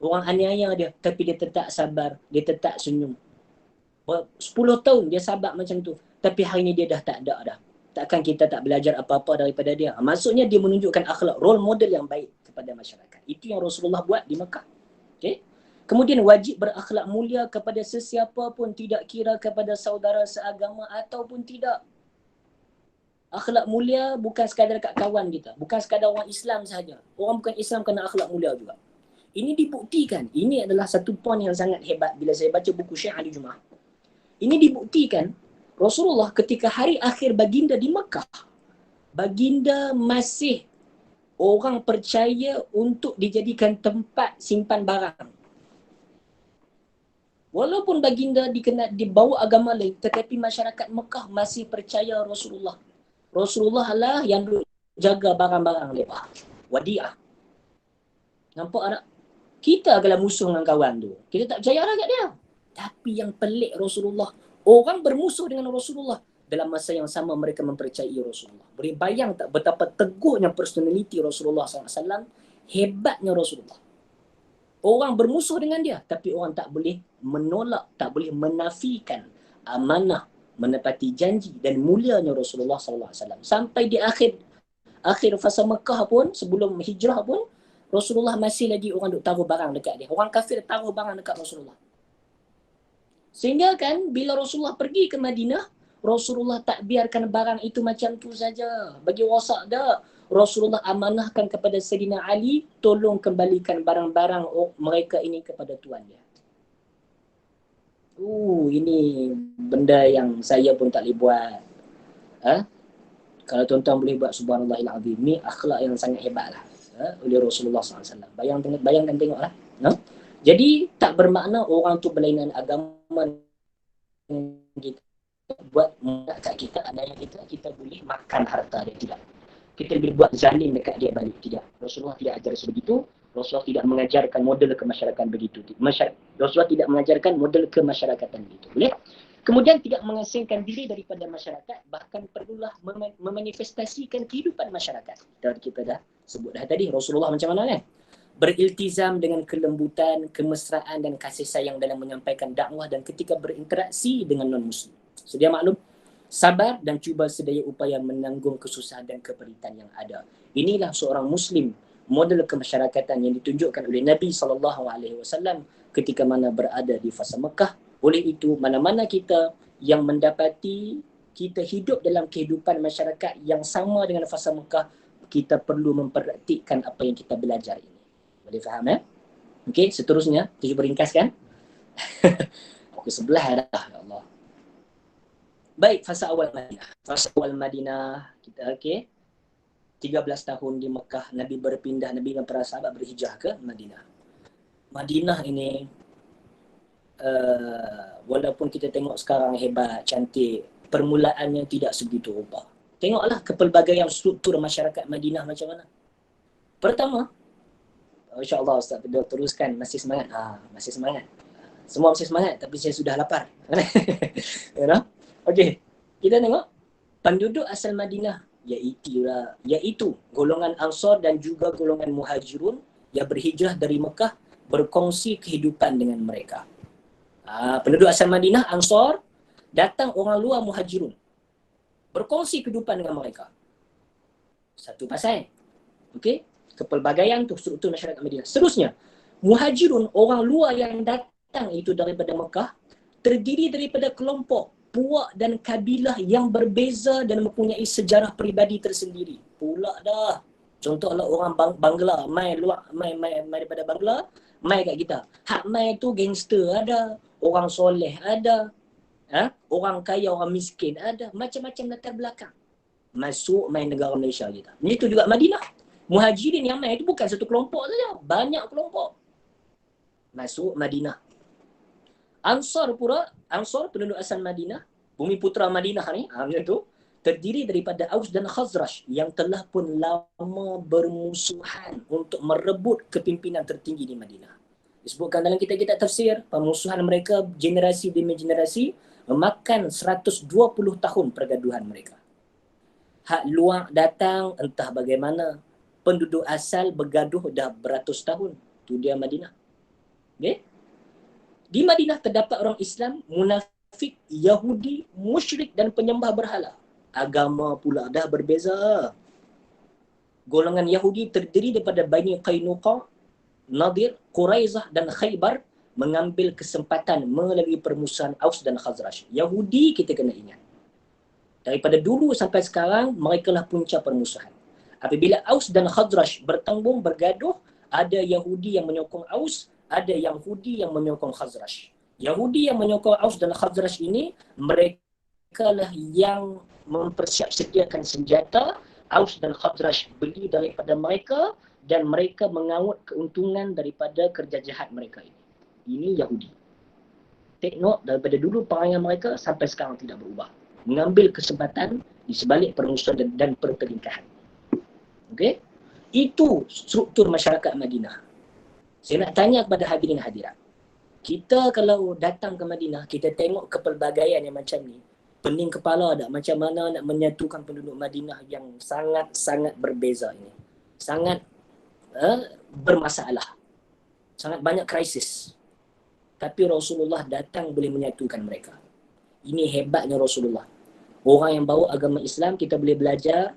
Orang aniaya dia, tapi dia tetap sabar, dia tetap senyum. 10 tahun dia sabar macam tu, tapi hari ni dia dah tak ada dah. Takkan kita tak belajar apa-apa daripada dia? Maksudnya dia menunjukkan akhlak, role model yang baik kepada masyarakat. Itu yang Rasulullah buat di Mekah. Okay? Kemudian wajib berakhlak mulia kepada sesiapa pun, tidak kira kepada saudara seagama ataupun tidak. Akhlak mulia bukan sekadar kat kawan kita, bukan sekadar orang Islam sahaja. Orang bukan Islam kena akhlak mulia juga. Ini dibuktikan. Ini adalah satu poin yang sangat hebat bila saya baca buku Syekh Ali Jumaah. Ini dibuktikan Rasulullah ketika hari akhir baginda di Mekah, baginda masih orang percaya untuk dijadikan tempat simpan barang. Walaupun baginda dibawa agama lain, tetapi masyarakat Mekah masih percaya Rasulullah. Rasulullah lah yang jaga barang-barang mereka. Wadi'ah. Nampak tak? Kita adalah musuh dengan kawan tu. Kita tak percaya lah kat dia. Tapi yang pelik Rasulullah, orang bermusuh dengan Rasulullah, dalam masa yang sama mereka mempercayai Rasulullah. Boleh bayang tak betapa teguhnya personality Rasulullah SAW, hebatnya Rasulullah. Orang bermusuh dengan dia, tapi orang tak boleh menolak, tak boleh menafikan amanah, menepati janji dan mulianya Rasulullah SAW. Sampai di akhir fasa Mekah pun, sebelum hijrah pun, Rasulullah masih lagi orang duk taruh barang dekat dia. Orang kafir taruh barang dekat Rasulullah. Sehingga kan bila Rasulullah pergi ke Madinah, Rasulullah tak biarkan barang itu macam tu saja. Bagi rosak dah. Rasulullah amanahkan kepada Sayyidina Ali, tolong kembalikan barang-barang mereka ini kepada tuan dia. Ini benda yang saya pun tak boleh buat. Kalau tuan-tuan boleh buat, subhanallahil azim, ni akhlak yang sangat hebat lah oleh Rasulullah SAW. Bayangkan tengoklah. Jadi tak bermakna orang tu berlainan agama kita buat kat kita, aniaya kita boleh makan harta dia, tidak. Kita boleh buat zalim dekat dia balik, tidak. Rasulullah tidak ajar sebegitu. Rasulullah tidak mengajarkan model kemasyarakatan begitu. Rasulullah tidak mengajarkan model kemasyarakatan begitu. Boleh? Kemudian tidak mengasingkan diri daripada masyarakat, bahkan perlulah memanifestasikan kehidupan masyarakat. Dan kita dah sebut dah tadi, Rasulullah macam mana kan? Beriltizam dengan kelembutan, kemesraan dan kasih sayang dalam menyampaikan dakwah dan ketika berinteraksi dengan non-Muslim. Sedia maklum, sabar dan cuba sedaya upaya menanggung kesusahan dan keperitan yang ada. Inilah seorang Muslim, model kemasyarakatan yang ditunjukkan oleh Nabi SAW ketika mana berada di fasa Mekah. Oleh itu, mana-mana kita yang mendapati kita hidup dalam kehidupan masyarakat yang sama dengan fasa Mekah, kita perlu mempraktikkan apa yang kita belajar ini. Boleh faham ya? Okey, seterusnya, kita cuba ringkaskan. Pukul 11 dah, ya Allah. Baik, fasa awal Madinah. Fasa awal Madinah, kita okey. 13 tahun di Mekah, Nabi berpindah, Nabi dan para sahabat berhijrah ke Madinah. Madinah ini, walaupun kita tengok sekarang hebat, cantik, permulaannya tidak sebegitu rupa. Tengoklah kepelbagaian struktur masyarakat Madinah macam mana. Pertama, insya-Allah Ustaz Pedro teruskan, masih semangat. Masih semangat. Semua masih semangat tapi saya sudah lapar. You know? Okey. Kita tengok penduduk asal Madinah iaitu golongan Ansar dan juga golongan Muhajirun yang berhijrah dari Mekah berkongsi kehidupan dengan mereka. Penduduk asal Madinah, Ansar, datang orang luar Muhajirun berkongsi kehidupan dengan mereka. Satu pasal. Okey? Kepelbagaian tu struktur masyarakat Madinah. Seterusnya, Muhajirun, orang luar yang datang itu daripada Mekah, terdiri daripada kelompok, puak dan kabilah yang berbeza dan mempunyai sejarah peribadi tersendiri. Pula dah. Contohlah orang Bangla, mai daripada Bangla, mai kat kita. Hak mai tu gangster ada, orang soleh ada, orang kaya, orang miskin ada, macam-macam latar belakang. Masuk main negara Malaysia kita. Itu juga Madinah. Muhajirin yang main itu bukan satu kelompok saja, banyak kelompok. Masuk Madinah. Ansar penduduk asal Madinah, bumi putera Madinah ni, macam tu, terdiri daripada Aus dan Khazraj yang telah pun lama bermusuhan untuk merebut kepimpinan tertinggi di Madinah. Disebutkan dalam kitab-kitab tafsir, permusuhan mereka generasi demi generasi memakan 120 tahun pergaduhan mereka. Hak luar datang entah bagaimana, penduduk asal bergaduh dah beratus tahun. Tu dia Madinah. Okay? Di Madinah terdapat orang Islam, munafik, Yahudi, musyrik dan penyembah berhala. Agama pula dah berbeza. Golongan Yahudi terdiri daripada Bani Qainuqa, Nadir, Quraizah dan Khaybar mengambil kesempatan melalui permusuhan Aus dan Khazraj. Yahudi kita kena ingat. Daripada dulu sampai sekarang, mereka lah punca permusuhan. Apabila Aus dan Khazraj bertembung, bergaduh, ada Yahudi yang menyokong Aus, ada Yahudi yang menyokong Khazraj. Yahudi yang menyokong Aus dan Khazraj ini, mereka lah yang mempersiap-sediakan senjata. Aus dan Khazraj beli daripada mereka dan mereka mengaut keuntungan daripada kerja jahat mereka ini. Ini Yahudi. Take note, daripada dulu perangai mereka sampai sekarang tidak berubah. Mengambil kesempatan di sebalik permusuhan dan pertelingkahan. Okey? Itu struktur masyarakat Madinah. Saya nak tanya kepada hadirin hadirat. Kita kalau datang ke Madinah, kita tengok kepelbagaian yang macam ni, pening kepala tak macam mana nak menyatukan penduduk Madinah yang sangat-sangat berbeza ini. Sangat bermasalah. Sangat banyak krisis. Tapi Rasulullah datang boleh menyatukan mereka. Ini hebatnya Rasulullah. Orang yang bawa agama Islam, kita boleh belajar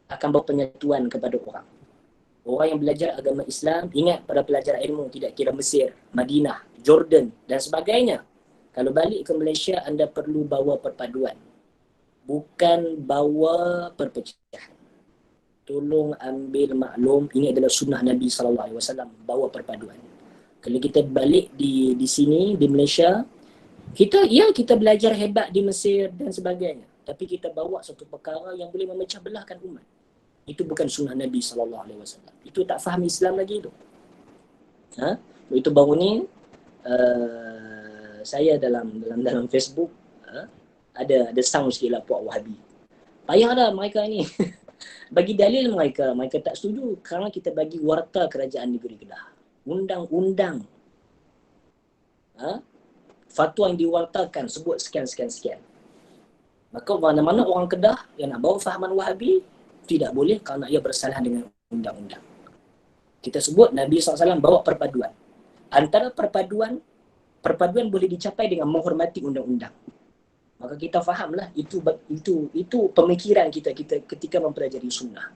akan bawa penyatuan kepada orang. Orang yang belajar agama Islam, ingat pada pelajar ilmu, tidak kira Mesir, Madinah, Jordan dan sebagainya. Kalau balik ke Malaysia, anda perlu bawa perpaduan. Bukan bawa perpecahan. Tolong ambil maklum, ini adalah sunnah Nabi SAW, bawa perpaduan. Kalau kita balik di sini, di Malaysia, kita belajar hebat di Mesir dan sebagainya. Tapi kita bawa satu perkara yang boleh memecah belahkan umat. Itu bukan sunnah Nabi SAW. Itu tak faham Islam lagi itu. Itu baru ni, saya dalam Facebook ada sound sikit lah puak Wahabi. Payahlah mereka ni. Bagi dalil mereka tak setuju kerana kita bagi warta kerajaan negeri Kedah. Undang-undang. Fatwa yang diwartakan sebut sekian. Maka mana-mana orang Kedah yang nak bawa fahaman Wahabi tidak boleh kerana ia bersalah dengan undang-undang. Kita sebut Nabi SAW bawa perpaduan. Antara perpaduan boleh dicapai dengan menghormati undang-undang. Maka kita fahamlah itu pemikiran kita ketika mempelajari sunnah.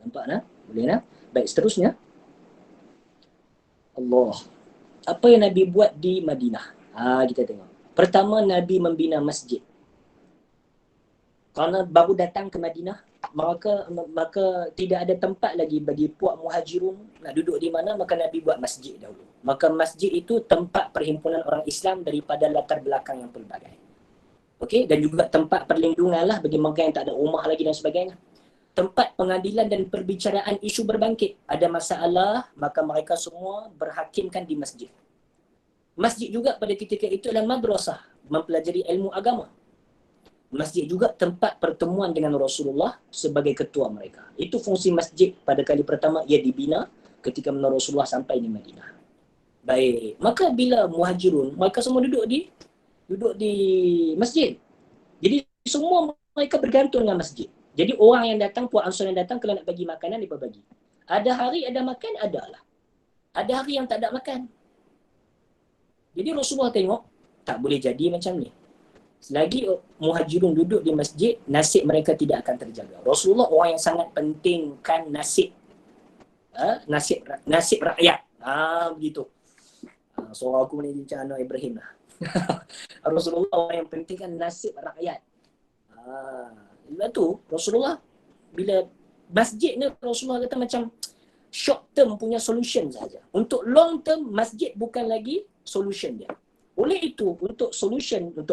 Nampak nah? Boleh nah? Baik, seterusnya. Allah. Apa yang Nabi buat di Madinah? Kita tengok. Pertama, Nabi membina masjid. Kerana baru datang ke Madinah, maka tidak ada tempat lagi bagi puak Muhajirun nak duduk di mana, maka Nabi buat masjid dahulu. Maka masjid itu tempat perhimpunan orang Islam daripada latar belakang yang pelbagai. Okey, dan juga tempat perlindungan lah bagi mereka yang tak ada rumah lagi dan sebagainya. Tempat pengadilan dan perbicaraan isu berbangkit. Ada masalah, maka mereka semua berhakimkan di masjid. Masjid juga pada ketika itu adalah madrasah, mempelajari ilmu agama. Masjid juga tempat pertemuan dengan Rasulullah sebagai ketua mereka. Itu fungsi masjid pada kali pertama ia dibina ketika mana Rasulullah sampai di Madinah. Baik, maka bila muhajirun, mereka semua duduk di masjid. Jadi semua mereka bergantung dengan masjid. Jadi orang yang datang, puak Ansar yang datang, kalau nak bagi makanan, dia bagi. Ada hari ada makan, ada lah. Ada hari yang tak ada makan. Jadi Rasulullah tengok, tak boleh jadi macam ni. Selagi muhajirun duduk di masjid, nasib mereka tidak akan terjaga. Rasulullah orang yang sangat pentingkan nasib. Nasib rakyat. Begitu. So aku ni bincang anak Ibrahim lah. Rasulullah orang yang pentingkan nasib rakyat. Lepas tu Rasulullah bila masjid ni Rasulullah kata macam short term punya solution saja. Untuk long term masjid bukan lagi solution dia. Oleh itu untuk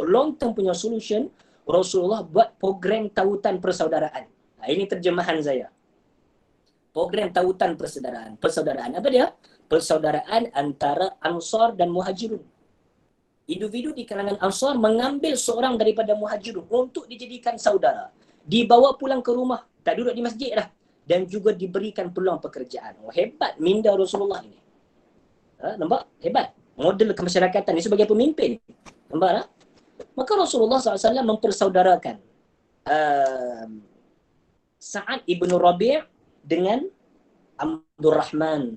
long term punya solution Rasulullah buat program tautan persaudaraan. Ini terjemahan saya. Program tautan persaudaraan. Persaudaraan apa dia? Persaudaraan antara Ansar dan Muhajirun. Individu di kalangan Ansar mengambil seorang daripada Muhajirun untuk dijadikan saudara. Dibawa pulang ke rumah, tak duduk di masjid dah. Dan juga diberikan peluang pekerjaan. Hebat minda Rasulullah ini. Nampak? Hebat. Model kemasyarakatan ini sebagai pemimpin. Nampak tak? Maka Rasulullah SAW mempersaudarakan Sa'ad ibn Rabi' dengan Abdurrahman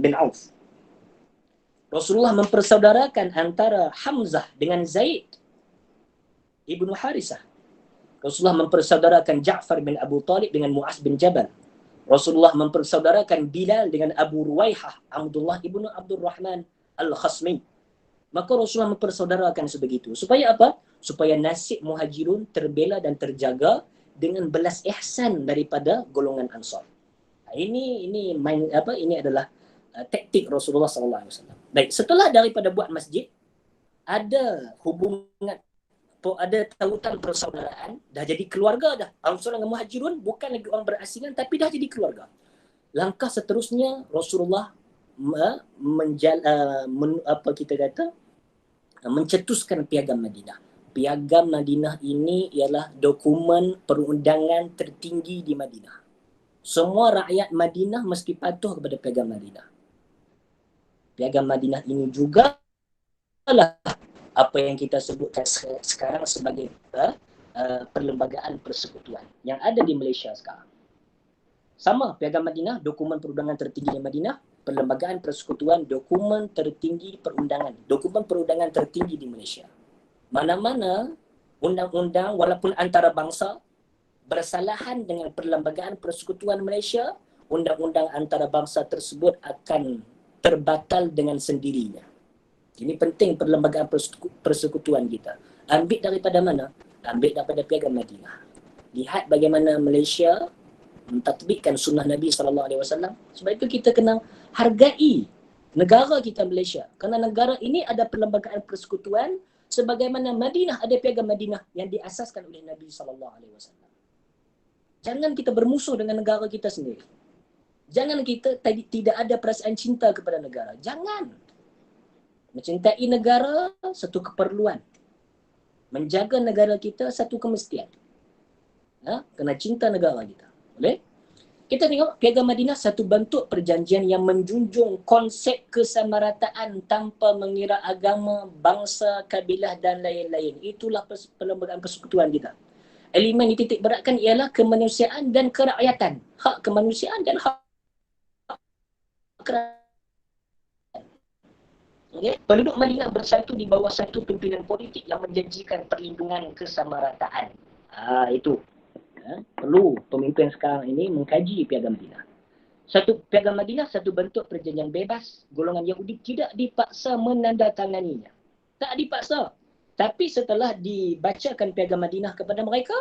bin Auf. Rasulullah mempersaudarakan antara Hamzah dengan Zaid ibn Harisah. Rasulullah mempersaudarakan Ja'far bin Abu Talib dengan Mu'az bin Jabal. Rasulullah mempersaudarakan Bilal dengan Abu Ruwaihah, Abdullah ibn Abdurrahman Al-Khasmi. Maka Rasulullah mempersaudarakan sebegitu. Supaya apa? Supaya nasib muhajirun terbela dan terjaga dengan belas ihsan daripada golongan Ansar. Ini adalah taktik Rasulullah SAW. Baik, setelah daripada buat masjid, ada hubungan, ada tautan persaudaraan, dah jadi keluarga dah. Ansar dengan Muhajirun bukan lagi orang berasingan tapi dah jadi keluarga. Langkah seterusnya Rasulullah mencetuskan Piagam Madinah. Piagam Madinah ini ialah dokumen perundangan tertinggi di Madinah. Semua rakyat Madinah mesti patuh kepada Piagam Madinah. Piagam Madinah ini juga adalah apa yang kita sebutkan sekarang sebagai perlembagaan persekutuan yang ada di Malaysia sekarang. Sama, Piagam Madinah, dokumen perundangan tertinggi di Madinah, perlembagaan persekutuan, dokumen tertinggi perundangan, dokumen perundangan tertinggi di Malaysia. Mana-mana undang-undang walaupun antarabangsa bersalahan dengan perlembagaan persekutuan Malaysia, undang-undang antarabangsa tersebut akan terbatal dengan sendirinya. Ini penting perlembagaan persekutuan kita. Ambil daripada mana? Ambil daripada Piagam Madinah. Lihat bagaimana Malaysia mentatbikkan sunnah Nabi SAW. Sebab itu kita kena hargai negara kita Malaysia. Kerana negara ini ada perlembagaan persekutuan sebagaimana Madinah ada Piagam Madinah yang diasaskan oleh Nabi SAW. Jangan kita bermusuh dengan negara kita sendiri. Jangan kita tidak ada perasaan cinta kepada negara. Jangan. Mencintai negara satu keperluan. Menjaga negara kita satu kemestian. Kena cinta negara kita. Boleh? Kita tengok Piagam Madinah satu bentuk perjanjian yang menjunjung konsep kesamarataan tanpa mengira agama, bangsa, kabilah dan lain-lain. Itulah perlembagaan persekutuan kita. Elemen dititik beratkan ialah kemanusiaan dan kerakyatan. Hak kemanusiaan dan hak kerakyatan. Okay? Penduduk Madinah bersatu di bawah satu pimpinan politik yang menjanjikan perlindungan kesamarataan. Itu. Perlu pemimpin sekarang ini mengkaji Piagam Madinah. Piagam Madinah satu bentuk perjanjian bebas. Golongan Yahudi tidak dipaksa menandatanganinya. Tak dipaksa. Tapi setelah dibacakan Piagam Madinah kepada mereka,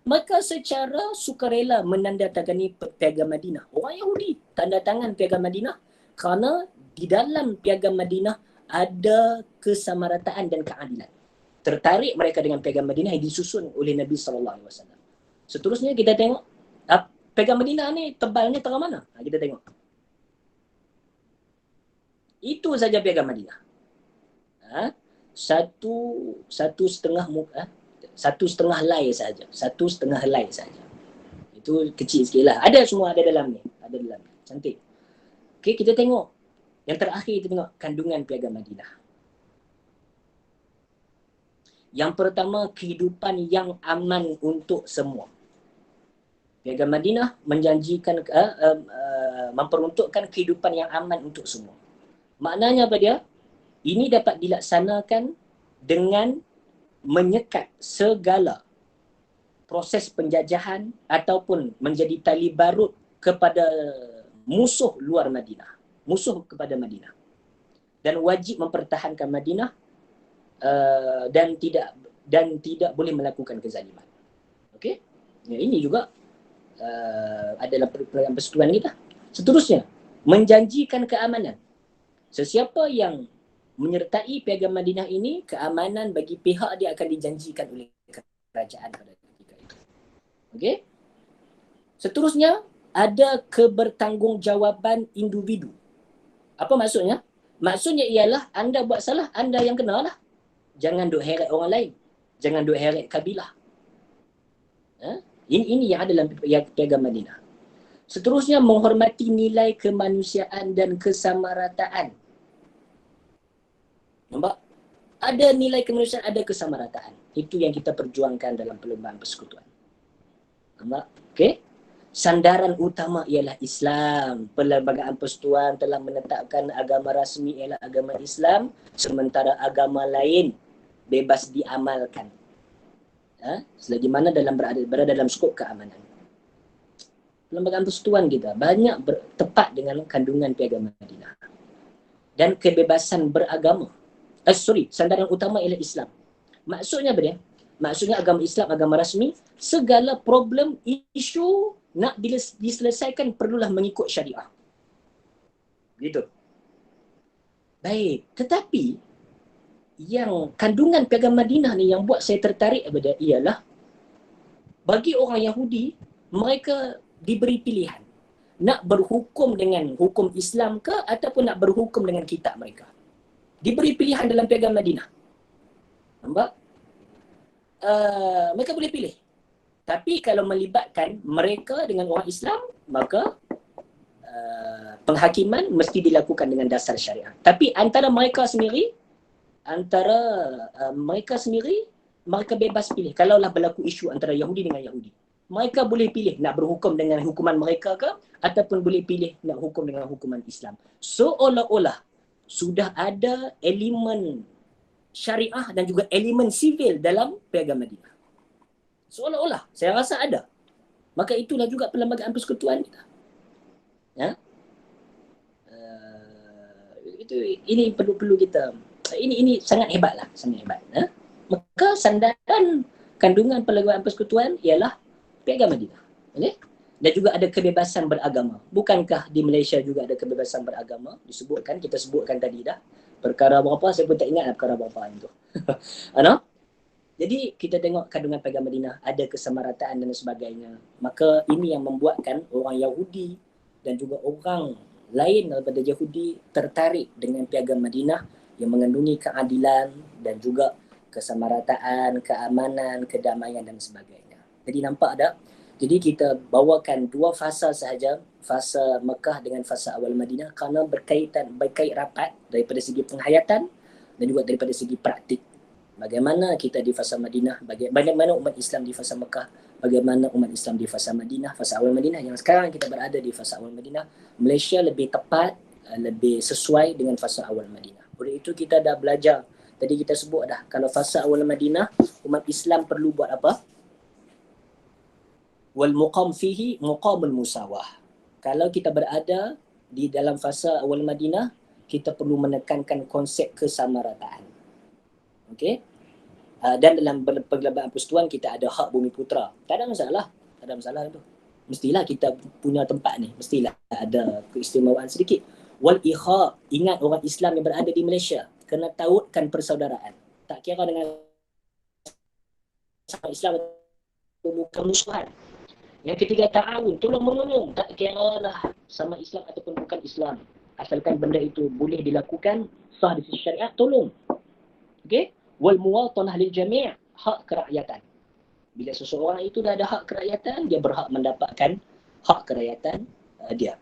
maka secara sukarela menandatangani Piagam Madinah. Orang Yahudi tanda tangan Piagam Madinah kerana di dalam Piagam Madinah ada kesamarataan dan keadilan. Tertarik mereka dengan Piagam Madinah yang disusun oleh Nabi SAW. Seterusnya kita tengok Piagam Madinah ni tebalnya tengah mana? Kita tengok. Itu saja Piagam Madinah. Satu setengah muka. 1,5 helai saja. 1,5 helai saja. Itu kecil sikit lah. Ada semua ada dalam ni. Ada dalam ni. Cantik. Okey, kita tengok. Yang terakhir kita tengok kandungan Piagam Madinah. Yang pertama, kehidupan yang aman untuk semua. Piagam Madinah menjanjikan, memperuntukkan kehidupan yang aman untuk semua. Maknanya apa dia? Ini dapat dilaksanakan dengan menyekat segala proses penjajahan ataupun menjadi tali barut kepada musuh luar Madinah. Musuh kepada Madinah. Dan wajib mempertahankan Madinah dan tidak boleh melakukan kezaliman. Okey? Ya, ini juga adalah program persekutuan kita. Seterusnya, menjanjikan keamanan. Sesiapa yang menyertai Piagam Madinah ini, keamanan bagi pihak dia akan dijanjikan oleh kerajaan pada ketika itu. Okey? Seterusnya, ada kebertanggungjawaban individu. Apa maksudnya? Maksudnya ialah anda buat salah, anda yang kena lah. Jangan duk heret orang lain. Jangan duk heret kabilah. Ini yang ada dalam Piagam Madinah. Seterusnya, menghormati nilai kemanusiaan dan kesamarataan. Nampak? Ada nilai kemanusiaan, ada kesamarataan. Itu yang kita perjuangkan dalam perlombaan persekutuan. Nampak? Okey? Sandaran utama ialah Islam. Perlembagaan Persekutuan telah menetapkan agama rasmi ialah agama Islam, sementara agama lain bebas diamalkan. Selagi mana berada dalam skop keamanan. Perlembagaan Persekutuan kita banyak tepat dengan kandungan Piagam Madinah. Dan kebebasan beragama. Sandaran utama ialah Islam. Maksudnya apa dia? Maksudnya agama Islam, agama rasmi, segala problem, isu nak diselesaikan perlulah mengikut syariah. Gitu. Baik, tetapi yang kandungan Piagam Madinah ni yang buat saya tertarik kepada ialah bagi orang Yahudi, mereka diberi pilihan nak berhukum dengan hukum Islam ke ataupun nak berhukum dengan kitab mereka. Diberi pilihan dalam Piagam Madinah. Nampak? Mereka boleh pilih. Tapi kalau melibatkan mereka dengan orang Islam, maka penghakiman mesti dilakukan dengan dasar syariah. Tapi antara mereka sendiri, mereka bebas pilih. Kalaulah berlaku isu antara Yahudi dengan Yahudi, mereka boleh pilih nak berhukum dengan hukuman mereka ke, ataupun boleh pilih nak hukum dengan hukuman Islam. Seolah-olah sudah ada elemen syariah dan juga elemen sivil dalam Piagam Madinah. Seolah-olah, saya rasa ada. Maka itulah juga perlembagaan persekutuan kita. Ya? Ini perlu kita. Ini sangat hebatlah, sangat hebat. Ya? Maka sandaran kandungan perlembagaan persekutuan ialah Piagam Madinah. Okay? Dan juga ada kebebasan beragama. Bukankah di Malaysia juga ada kebebasan beragama? Kita sebutkan tadi dah. Perkara berapa, saya pun tak ingat perkara berapa itu. Jadi kita tengok kandungan Piagam Madinah, ada kesamarataan dan sebagainya. Maka ini yang membuatkan orang Yahudi dan juga orang lain daripada Yahudi tertarik dengan Piagam Madinah yang mengandungi keadilan dan juga kesamarataan, keamanan, kedamaian dan sebagainya. Jadi nampak tak? Jadi kita bawakan dua fasa sahaja, fasa Mekah dengan fasa awal Madinah, kerana berkait rapat daripada segi penghayatan dan juga daripada segi praktik. Bagaimana kita di fasa Madinah, bagaimana umat Islam di fasa Mekah, bagaimana umat Islam di fasa Madinah, fasa awal Madinah. Yang sekarang kita berada di fasa awal Madinah, Malaysia lebih tepat, lebih sesuai dengan fasa awal Madinah. Oleh itu kita dah belajar, tadi kita sebut dah, kalau fasa awal Madinah, umat Islam perlu buat apa? Wal muqam fihi muqamul musawah. Kalau kita berada di dalam fasa awal Madinah, kita perlu menekankan konsep kesamarataan. Okey? Dan dalam perlembagaan persekutuan kita ada hak bumi putera. Tak ada masalah. Tak ada masalah itu. Mestilah kita punya tempat ni. Mestilah ada keistimewaan sedikit. Wal ikha, ingat orang Islam yang berada di Malaysia kena tautkan persaudaraan. Tak kira dengan sama Islam atau bukan musuhan. Yang ketiga, ta'awun, tolong menolong. Tak kira lah sama Islam ataupun bukan Islam. Asalkan benda itu boleh dilakukan, sah di sisi syariat, tolong. Okey? Wal muwatanah lil jami', hak kerakyatan. Bila seseorang itu dah ada hak kerakyatan, dia berhak mendapatkan hak kerakyatan dia.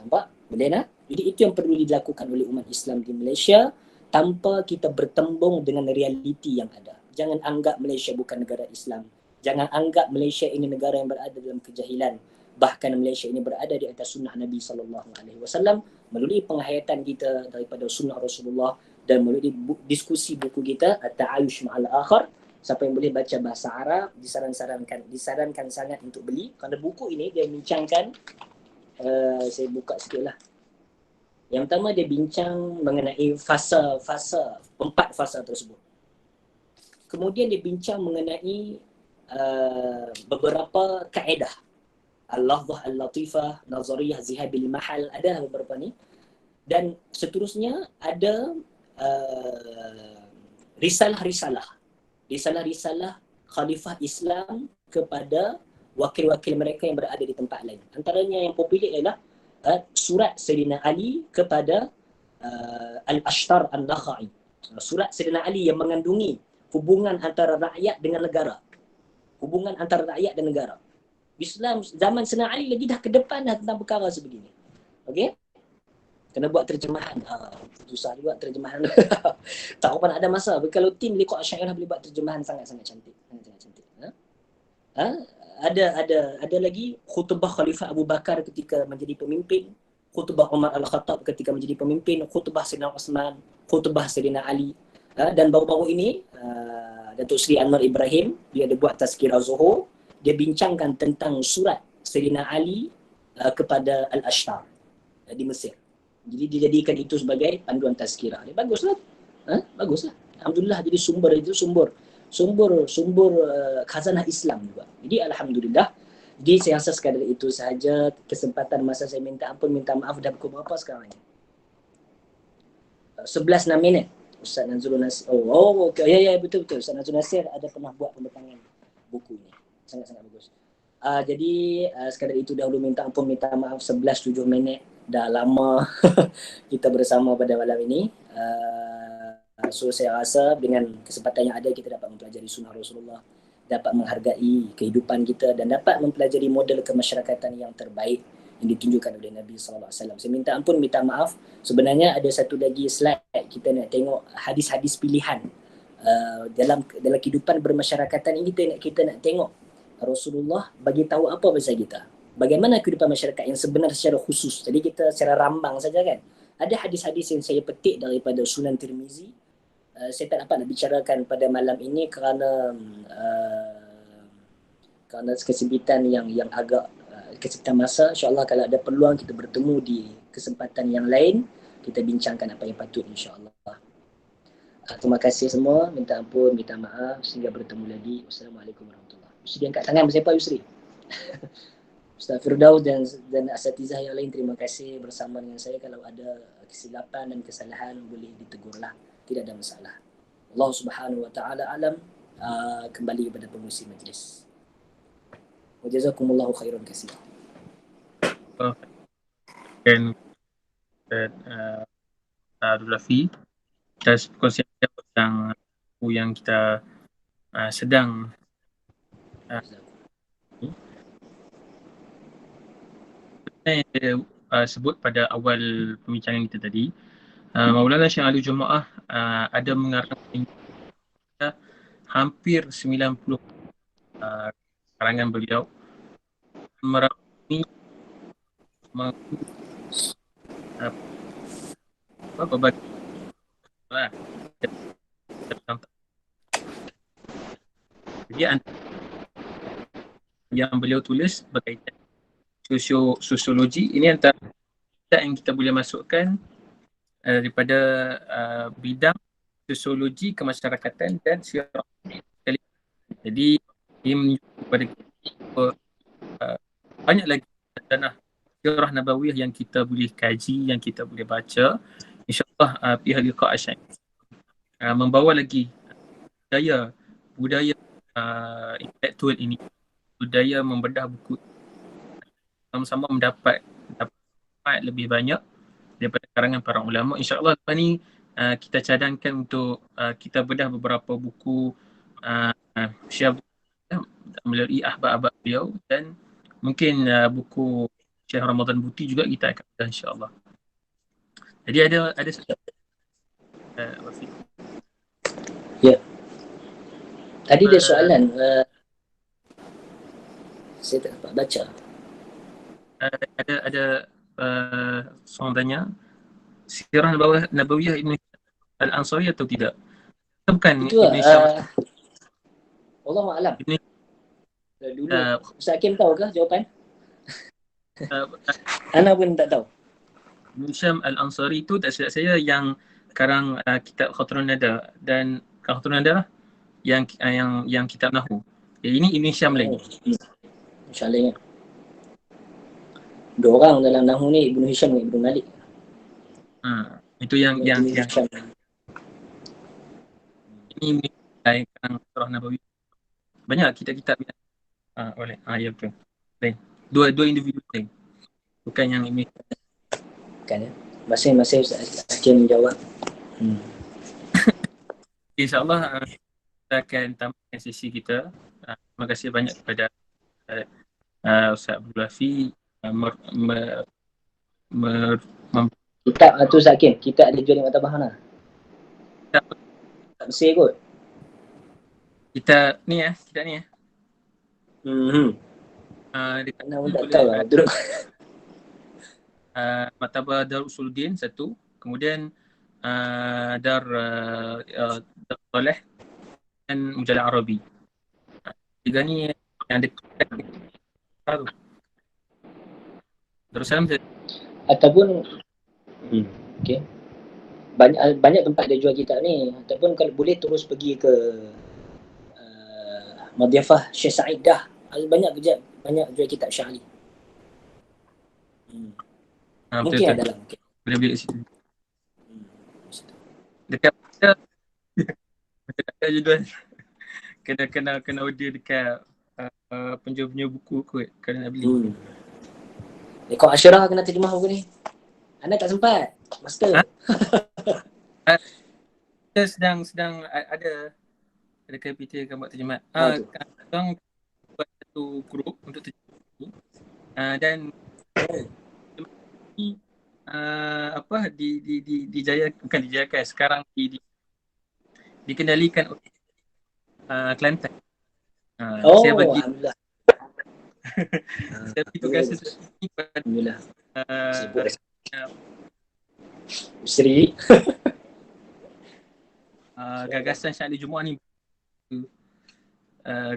Nampak? Boleh nak? Jadi itu yang perlu dilakukan oleh umat Islam di Malaysia tanpa kita bertembung dengan realiti yang ada. Jangan anggap Malaysia bukan negara Islam. Jangan anggap Malaysia ini negara yang berada dalam kejahilan. Bahkan Malaysia ini berada di atas sunnah Nabi SAW melalui penghayatan kita daripada sunnah Rasulullah dan melalui diskusi buku kita At-Ta'ayush Ma'al Akhar. Siapa yang boleh baca bahasa Arab disarankan sangat untuk beli kerana buku ini dia bincangkan saya buka sikit lah. Yang pertama dia bincang mengenai fasa-fasa, 4 fasa tersebut. Kemudian dia bincang mengenai beberapa kaedah. Al-Lafzah, Al-Latifah, Nazariyah, Zihabil Mahal, ada beberapa ni. Dan seterusnya ada risalah-risalah Khalifah Islam kepada wakil-wakil mereka yang berada di tempat lain. Antaranya yang popular ialah surat Sayyidina Ali kepada Al-Ashtar An-Nakhai. Surat Sayyidina Ali yang mengandungi hubungan antara rakyat dengan negara. Hubungan antara rakyat dan negara. Islam zaman Sayyidina Ali lagi dah ke depan dah tentang perkara sebegini. Okey? Kena buat terjemahan. Susah juga terjemahan. Tak apa nak ada masa. Kalau tim Liqah Asy'ariyah boleh buat terjemahan sangat-sangat cantik. Sangat cantik. Ada lagi khutbah Khalifah Abu Bakar ketika menjadi pemimpin, khutbah Umar Al-Khattab ketika menjadi pemimpin, khutbah Sayyidina Osman, khutbah Sayyidina Ali. Dan baru-baru ini Datuk Seri Anwar Ibrahim dia ada buat Tazkirah Zuhur. Dia bincangkan tentang surat Sayyidina Ali kepada Al-Ashtar di Mesir. Jadi dijadikan itu sebagai panduan tazkirah. Dia baguslah. Baguslah. Alhamdulillah jadi sumber itu sumber khazanah Islam juga. Jadi alhamdulillah. Jadi saya rasa sekadar itu sahaja kesempatan masa saya minta ampun, minta maaf dah pukul berapa sekarang ni? 11 minit. Ustaz Nazrul Nasir. Okay. Ya betul. Ustaz Nazrul Nasir ada pernah buat pembentangan buku ini. Sangat-sangat bagus. Jadi sekadar itu dahulu minta ampun, minta maaf 11-7 minit. Dah lama kita bersama pada malam ini. So saya rasa dengan kesempatan yang ada kita dapat mempelajari sunnah Rasulullah, dapat menghargai kehidupan kita dan dapat mempelajari model kemasyarakatan yang terbaik yang ditunjukkan oleh Nabi SAW. Saya minta ampun, minta maaf. Sebenarnya ada satu lagi slide kita nak tengok hadis-hadis pilihan dalam kehidupan bermasyarakatan ini. Kita nak tengok Rasulullah bagi tahu apa pasal kita. Bagaimana kehidupan masyarakat yang sebenar secara khusus. Jadi kita secara rambang saja kan. Ada hadis-hadis yang saya petik daripada Sunan Tirmizi. Saya tak dapat nak bicarakan pada malam ini kerana kesempitan yang agak kesempitan masa. InsyaAllah kalau ada peluang kita bertemu di kesempatan yang lain, kita bincangkan apa yang patut insyaAllah. Terima kasih semua. Minta ampun, minta maaf. Sehingga bertemu lagi. Wassalamualaikum warahmatullahi wabarakatuh. Yusri angkat tangan bersiapa Yusri? Ustaz Firdaus dan asatizah yang lain, terima kasih bersama dengan saya. Kalau ada kesilapan dan kesalahan boleh ditegurlah, tidak ada masalah. Allah Subhanahu wa taala alam. Kembali kepada pengurusi majlis. Wa jazakumullahu khairan katsiran. Dan Abdul Lafi atas perkongsian tentang buku yang kita sedang yang dia sebut pada awal pembincangan kita tadi, Maulana Syekh Ali Jumaah ada mengarang hampir 90 karangan beliau merangkumi berbagai jadi yang beliau tulis berkaitan sosiologi, ini antara yang kita boleh masukkan daripada bidang sosiologi kemasyarakatan dan sirah. Jadi ini menunjukkan kepada kita banyak lagi tanah sirah nabawiyah yang kita boleh kaji, yang kita boleh baca. InsyaAllah pihak Liqah Asy'ariyah membawa lagi budaya intelektual ini, budaya membedah buku, sama-sama mendapat lebih banyak daripada karangan para ulama. InsyaAllah lepas ni kita cadangkan untuk kita bedah beberapa buku Syekh melalui ahbab-ahbab beliau, dan mungkin buku Syekh Ramadan Buti juga kita akan ada insya-Allah. Jadi ada Wafiq. Ya. Tadi ada soalan, saya tak dapat baca. Ada soalan tanya, Sirah Nabawiyah Ibn Al-Ansari atau tidak? Bukan Itu Ibn Syam. Wallahualam. Ibn Dulu Ustaz Hakim tahu ke jawapan? Ana pun tak tahu. Ibn Syam Al-Ansari itu tak silap saya yang karang kitab Khatrun Nada, dan Khatrun Nada lah yang kitab Nahwu. Ini Ibn Syam lain. InsyaAllah ya. Dua orang dalam Nahwu ni, Ibnu Hisham dan Ibnu Malik. Itu yang Hisham. Ini lain karang Surah Nabawi. Banyak kitab-kitab yang boleh. Ya betul. Lain. Dua individu lain. Bukan yang ini. Bukan ya. Masing-masing Ustaz Hakim menjawab. InsyaAllah kita akan tamatkan sesi kita. Terima kasih banyak kepada Ustaz Abdul Lafi. Kitab tu Ustaz Hakim, kita ada jual di Maktabah mana? Tak bersih kot. Kitab ni Ana pun tak tahu lah. Duduk. Maktabah Darul Usuluddin satu, kemudian Dar Saleh dan Mujallah Arabi. Tiga ni yang dekat tu. Darussalam Ataupun okey. Banyak tempat dia jual kitab ni, ataupun kalau boleh terus pergi ke Madhifah Syekh Sa'idah. Banyak jual kitab Syekh Ali. Mungkin ada lah, mungkin. Boleh beli kat situ. Dekat ada jual. Kena order dekat penjual buku kot kalau nak beli. Kau Asyirah kena terjemah buku ni. Anda tak sempat. Master. Kita sedang ada KPT akan buat terjemahan. Sekarang buat satu grup untuk terjemah ni. Dan dijayakan sekarang dikendalikan oleh Kelantan. Saya bagi alhamdulillah. saya bagi tugas ini pada Alhamdulillah. Sri. Gagasan Syekh Ali Jumaah ni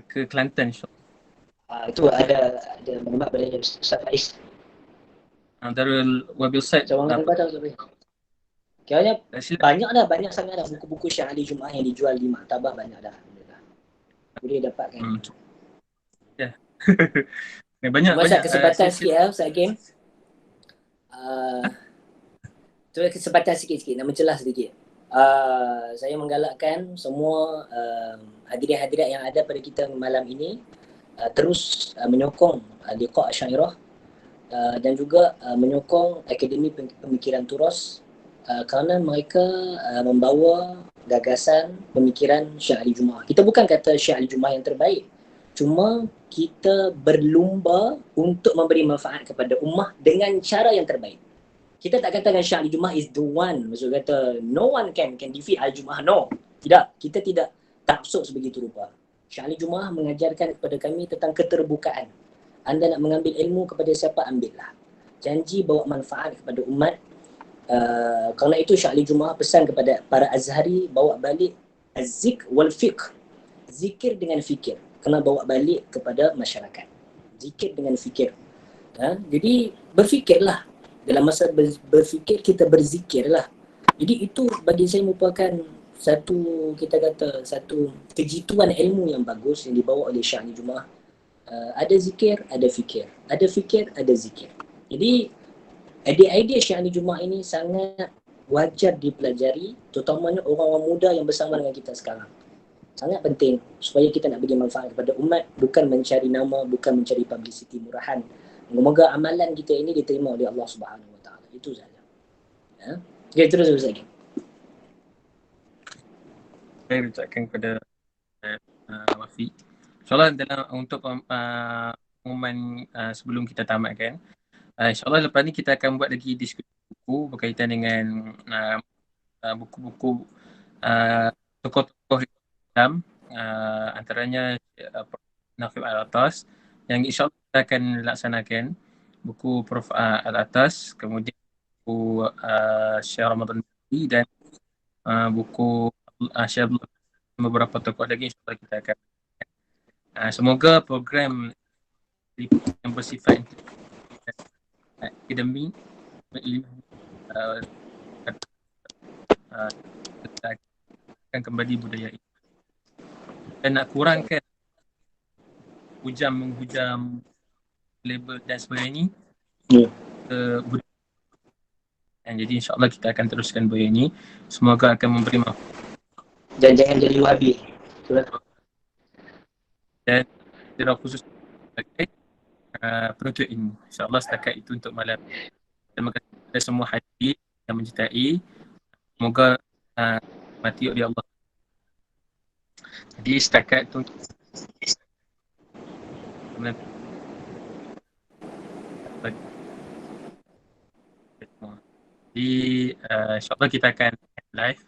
ke Kelantan insya-Allah. Itu ada maklumat pada Ustaz Faiz. Darul Wabil Said. Cawangan pada Ustaz Faiz. Kiranya banyak sangat dah buku-buku Syekh Ali Jumaah yang dijual di maktabah, banyak dah. Alhamdulillah. Boleh dapatkan. Ya. banyak kesempatan sikit ya Ustaz Hakim. Kesempatan sikit-sikit nak mencelah sedikit. Saya menggalakkan semua hadirin-hadirat yang ada pada kita malam ini terus menyokong Liqa' Asy'ariyah dan juga menyokong Akademi Pemikiran Turas kerana mereka membawa gagasan pemikiran Syekh Ali Jumaah. Kita bukan kata Syekh Ali Jumaah yang terbaik, cuma kita berlumba untuk memberi manfaat kepada ummah dengan cara yang terbaik. Kita tak katakan Syekh Ali Jumaah is the one. Maksud kata no one can defeat Ali Jumaah. No. Tidak. Kita tidak taksub sebegitu rupa. Syekh Ali Jumaah mengajarkan kepada kami tentang keterbukaan. Anda nak mengambil ilmu kepada siapa, ambillah. Janji bawa manfaat kepada umat. Kerana itu Syekh Ali Jumaah pesan kepada para Azhari bawa balik az-zik wal fiqh. Zikir dengan fikir. Kena bawa balik kepada masyarakat. Zikir dengan fikir. Jadi berfikirlah. Dalam masa berfikir, kita berzikirlah. Jadi itu bagi saya merupakan satu kejituan ilmu yang bagus yang dibawa oleh Syekh Ali Jumaah. Ada zikir, ada fikir. Ada fikir, ada zikir. Jadi idea Syekh Ali Jumaah ini sangat wajar dipelajari, terutamanya orang-orang muda yang bersama dengan kita sekarang. Sangat penting supaya kita nak bagi manfaat kepada umat, bukan mencari nama, bukan mencari publicity murahan. Moga amalan kita ini diterima oleh Allah Subhanahu Wa Taala. Itu saja. Okay, terus lagi. Saya ucapkan kepada Wafi. InsyaAllah dalam untuk pengumuman sebelum kita tamatkan, InsyaAllah lepas ni kita akan buat lagi diskusi buku berkaitan dengan buku-buku tokoh-tokoh Islam, antaranya Prof. Naqib Al-Atas, yang insyaAllah kita akan laksanakan buku Prof. Al-Atas, kemudian buku Syekh Ramadan Bali dan buku Syekh Abdullah, beberapa tokoh lagi insyaAllah kita akan semoga program yang bersifat akademik, ilmu, kita akan kembali budaya ini dan nak kurangkan hujam-menghujam label dan sebagainya ke budaya. Jadi insyaAllah kita akan teruskan budaya ini, semoga akan memberi manfaat Dan jangan jadi wahabi. dan tidak khusus sebagai penuntut ilmu. InsyaAllah setakat itu untuk malam. Terima kasih kepada semua hadir yang menyertai. Semoga mati oleh Allah. Jadi setakat itu jadi insyaAllah kita akan live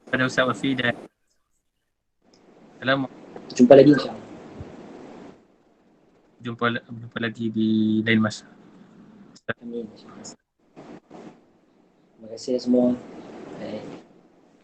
pada Ustaz Wafi dan Jumpa lagi insyaAllah. Jumpa lagi di lain masa. Amin. Terima kasih semua. Baik.